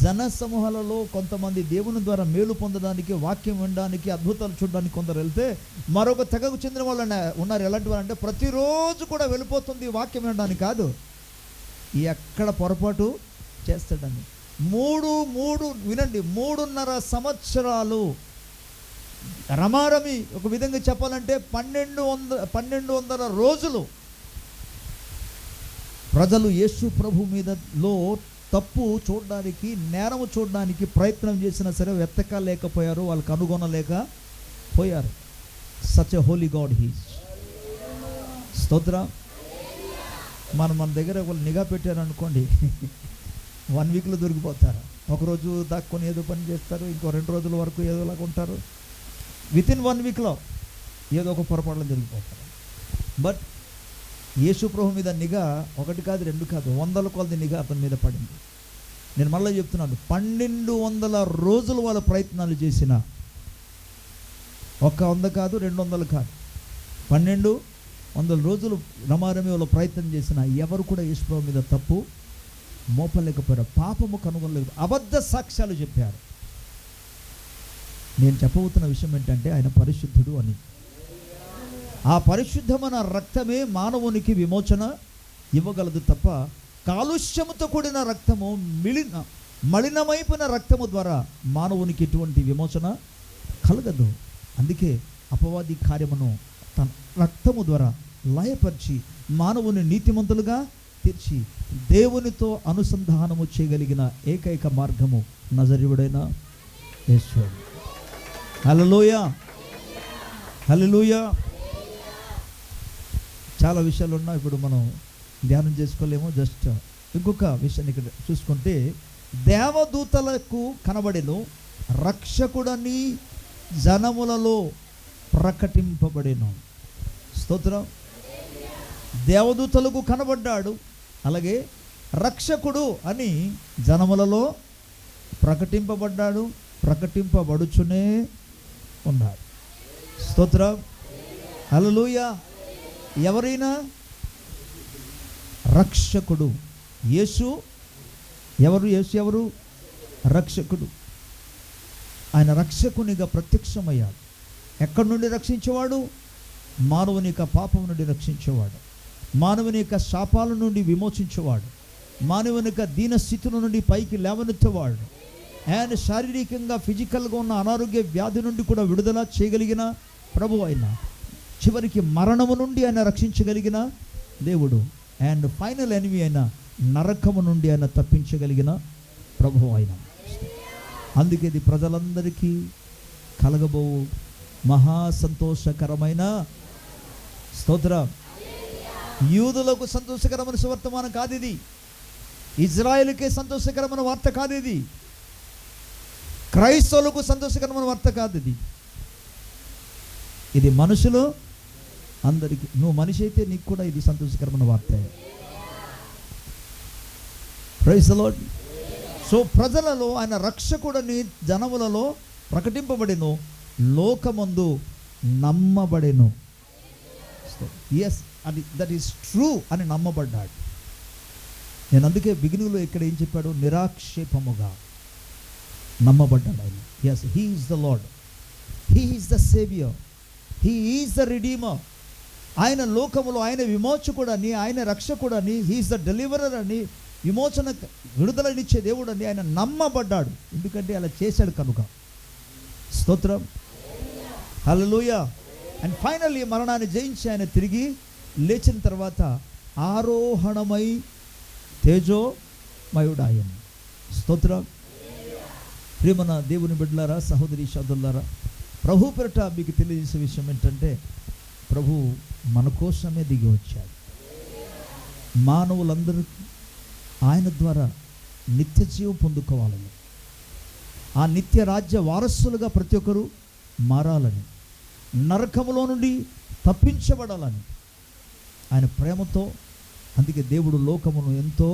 జన సమూహాలలో కొంతమంది దేవుని ద్వారా మేలు పొందడానికి, వాక్యం వినడానికి, అద్భుతాలు చూడడానికి కొందరు వెళ్తే, మరొక తెగకు చెందిన వాళ్ళు ఉన్నారు. ఎలాంటి వాళ్ళు అంటే, ప్రతిరోజు కూడా వెళ్ళిపోతుంది వాక్యం వినడానికి కాదు, ఎక్కడ పొరపాటు చేస్తాడని. వినండి, 3.5 సంవత్సరాలు రమారమి, ఒక విధంగా చెప్పాలంటే 1200 రోజులు ప్రజలు యేసు ప్రభు మీదలో తప్పు చూడడానికి, నేరము చూడడానికి ప్రయత్నం చేసినా సరే వెతకలేకపోయారు, వాళ్ళు మన దగ్గర వాళ్ళు నిఘా పెట్టారనుకోండి 1 వీక్లో దొరికిపోతారు. ఒకరోజు దాక్కొని ఏదో పని చేస్తారు, ఇంకో 2 రోజుల వరకు ఏదోలాగా ఉంటారు. వితిన్ 1 వీక్లో ఏదో ఒక పొరపాట్లు దొరికిపోతారు. బట్ యేసు ప్రభు మీద నిఘా 1 కాదు 2 కాదు 100 కొలది నిఘా అతని మీద పడింది. నేను మళ్ళీ చెప్తున్నాను, 1200 రోజులు వాళ్ళ ప్రయత్నాలు చేసిన, 100 కాదు 200 కాదు 1200 రోజులు రమారమి వాళ్ళ ప్రయత్నం చేసిన ఎవరు కూడా యేసు ప్రభు మీద తప్పు మోపలేకపోయారు, పాపము కనుగొనలేదు, అబద్ధ సాక్ష్యాలు చెప్పారు. నేను చెప్పబోతున్న విషయం ఏంటంటే ఆయన పరిశుద్ధుడు అని. ఆ పరిశుద్ధమైన రక్తమే మానవునికి విమోచన ఇవ్వగలదు తప్ప కాలుష్యముతో కూడిన రక్తము, మలినమైపోయిన రక్తము ద్వారా మానవునికి ఎటువంటి విమోచన కలగదు. అందుకే అపవాది కార్యమును తన రక్తము ద్వారా లయపరిచి మానవుని నీతిమంతులుగా తీర్చి దేవునితో అనుసంధానము చేయగలిగిన ఏకైక మార్గము నజరేయుడైన యేసు. హల్లెలూయా, హల్లెలూయా. చాలా విషయాలు ఉన్నాయి, ఇప్పుడు మనం ధ్యానం చేసుకోలేము. జస్ట్ ఇంకొక విషయాన్ని ఇక్కడ చూసుకుంటే, దేవదూతలకు కనబడెను, రక్షకుడని జనములలో ప్రకటింపబడెను. స్తోత్రం. దేవదూతలకు కనబడ్డాడు, అలాగే రక్షకుడు అని జనములలో ప్రకటింపబడ్డాడు, ప్రకటింపబడుచునే ఉన్నాడు. స్తోత్రం, హల్లెలూయా. ఎవరైనా రక్షకుడు యేసు. ఎవరు రక్షకుడు. ఆయన రక్షకునిగా ప్రత్యక్షమయ్యాడు. ఎక్కడి నుండి రక్షించేవాడు? మానవుని యొక్క పాపం నుండి రక్షించేవాడు, మానవుని యొక్క శాపాల నుండి విమోచించేవాడు, మానవుని యొక్క దీన స్థితుల నుండి పైకి లేవనెత్తేవాడు. ఆయన శారీరకంగా ఫిజికల్గా ఉన్న అనారోగ్య వ్యాధి నుండి కూడా విడుదల చేయగలిగిన ప్రభు ఆయన. చివరికి మరణము నుండి ఆయన రక్షించగలిగిన దేవుడు. అండ్ ఫైనల్ ఎనిమీ అయిన నరకము నుండి ఆయన తప్పించగలిగిన ప్రభు ఆయన. అందుకే ఇది ప్రజలందరికీ కలగబో మహా సంతోషకరమైన స్తోత్రం. యూదులకు సంతోషకరమైన సువర్తమానం కాదు ఇది, ఇజ్రాయేలుకే సంతోషకరమైన వార్త కాదు ఇది, క్రైస్తవులకు సంతోషకరమైన వార్త కాదు ఇది. ఇది మనుషులు అందరికీ. నువ్వు మనిషి అయితే నీకు కూడా ఇది సంతోషకరమైన వార్త. Praise the lord. సో ప్రజలలో ఆయన రక్షకుడని జనములలో ప్రకటింపబడెను, లోకమందు నమ్మబడెను. ఎస్, అది దట్ ఈస్ ట్రూ అని నమ్మబడ్డాడు. నేను అందుకే బిగినింగ్లో ఇక్కడ ఏం చెప్పాడు? నిరాక్షేపముగా నమ్మబడ్డాడు ఆయన. Yes, he is the Lord, he is the saviour, he is the redeemer. ఆయన లోకములో ఆయన విమోచకుడని, ఆయన రక్షకుడని, హీ ఈజ్ ద డెలివరర్ అని, విమోచన విడుదలనిచ్చే దేవుడని ఆయన నమ్మబడ్డాడు. ఎందుకంటే అలా చేశాడు కనుక. స్తోత్రం, హల్లెలూయా. అండ్ ఫైనల్లీ మరణాన్ని జయించి ఆయన తిరిగి లేచిన తర్వాత ఆరోహణమై తేజోమయుడాయన. స్తోత్రం. ప్రియమైన దేవుని బిడ్డలారా, సహోదరి సోదరులారా, ప్రభు పేరిట మీకు తెలియజేసే విషయం ఏంటంటే, ప్రభు మన కోసమే దిగి వచ్చాడు. మానవులందరూ ఆయన ద్వారా నిత్య జీవం పొందుకోవాలని, ఆ నిత్య రాజ్య వారసులుగా ప్రతి ఒక్కరూ మారాలని, నరకములో నుండి తప్పించబడాలని ఆయన ప్రేమతో. అందుకే దేవుడు లోకమును ఎంతో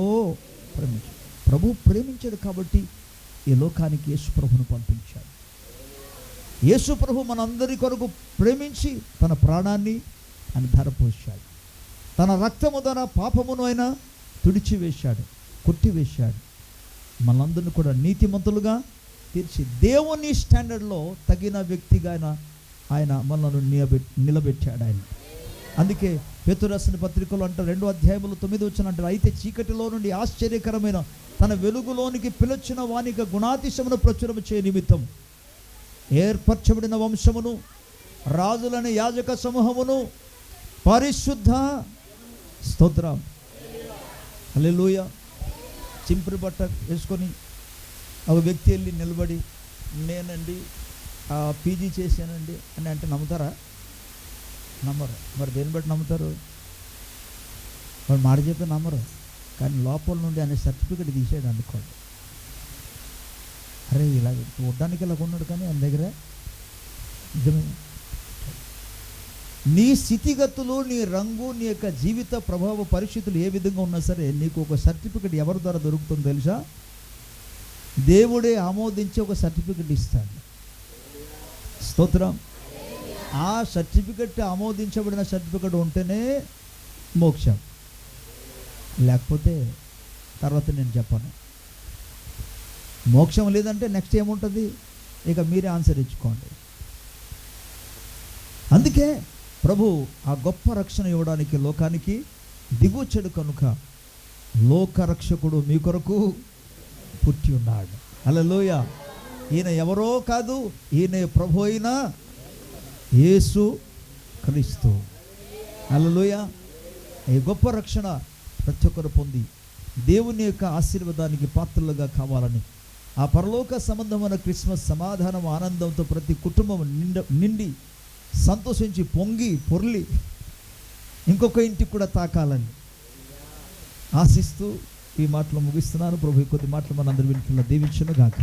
ప్రేమించాడు. ప్రభు ప్రేమించాడు కాబట్టి ఈ లోకానికి యేసు ప్రభును పంపించాడు. యేసు ప్రభు మనందరి కొరకు ప్రేమించి తన ప్రాణాన్ని ఆయన ధారపోశాడు. తన రక్తము ద్వారా పాపమును ఆయన తుడిచివేశాడు, కొట్టివేశాడు. మనందరిని కూడా నీతిమంతులుగా తీర్చి దేవుని స్టాండర్డ్లో తగిన వ్యక్తిగా ఆయన మనల్ని నిలబెట్టాడు ఆయన. అందుకే పేతురు రాసిన పత్రికలో అంటారు, 2వ అధ్యాయములో 9వ వచనం అంటారు, అయితే చీకటిలో నుండి ఆశ్చర్యకరమైన తన వెలుగులోనికి పిలిచిన వానికి గుణాతిశమును ప్రచురము చేయ నిమిత్తం ఏర్పరచబడిన వంశమును, రాజులని యాజక సమూహమును, పరిశుద్ధ స్తోత్రం, హల్లెలూయా. చింపురు బట్ట వేసుకొని ఒక వ్యక్తి వెళ్ళి నిలబడి, నేనండి పీజీ చేశానండి అని అంటే నమ్ముతారా? నమ్మరు. మరి దేన్ని బట్టి నమ్ముతారు? వాడు మాట చెప్పి నమ్మరు, కానీ లోపల నుండి అనే సర్టిఫికెట్ తీసాడు అనుకోండి. అరే ఇలా చూడ్డానికి ఇలా ఉన్నాడు కానీ ఆయన దగ్గర నిజమే. నీ స్థితిగతులు, నీ రంగు, నీ యొక్క జీవిత ప్రభావ పరిస్థితులు ఏ విధంగా ఉన్నా సరే నీకు ఒక సర్టిఫికెట్ ఎవరి ద్వారా దొరుకుతుందో తెలుసా? దేవుడే ఆమోదించి ఒక సర్టిఫికెట్ ఇస్తాడు. స్తోత్రం. ఆ సర్టిఫికెట్ ఆమోదించబడిన సర్టిఫికెట్ ఉంటేనే మోక్షం, లేకపోతే తర్వాత నేను చెప్పను. మోక్షం లేదంటే నెక్స్ట్ ఏముంటుంది ఇక మీరే ఆన్సర్ ఇచ్చుకోండి. అందుకే ప్రభు ఆ గొప్ప రక్షణ ఇవ్వడానికి లోకానికి దిగువచ్చాడు కనుక లోకరక్షకుడు మీ కొరకు పుట్టి ఉన్నాడు. హల్లెలూయా. ఈయన ఎవరో కాదు, ఈయన ప్రభు అయిన యేసు క్రీస్తు. హల్లెలూయా. ఈ గొప్ప రక్షణ ప్రతి ఒక్కరు పొంది దేవుని యొక్క ఆశీర్వాదానికి పాత్రలుగా కావాలని ఆ పరలోక సంబంధమైన క్రిస్మస్ సమాధానం ఆనందంతో ప్రతి కుటుంబం నిండి సంతోషించి పొంగి పొర్లి ఇంకొక ఇంటికి కూడా తాకాలని ఆశిస్తూ ఈ మాటలు ముగిస్తున్నాను. ప్రభు కొద్ది మాటలు మనందరూ వింటున్న దీవించును గాక.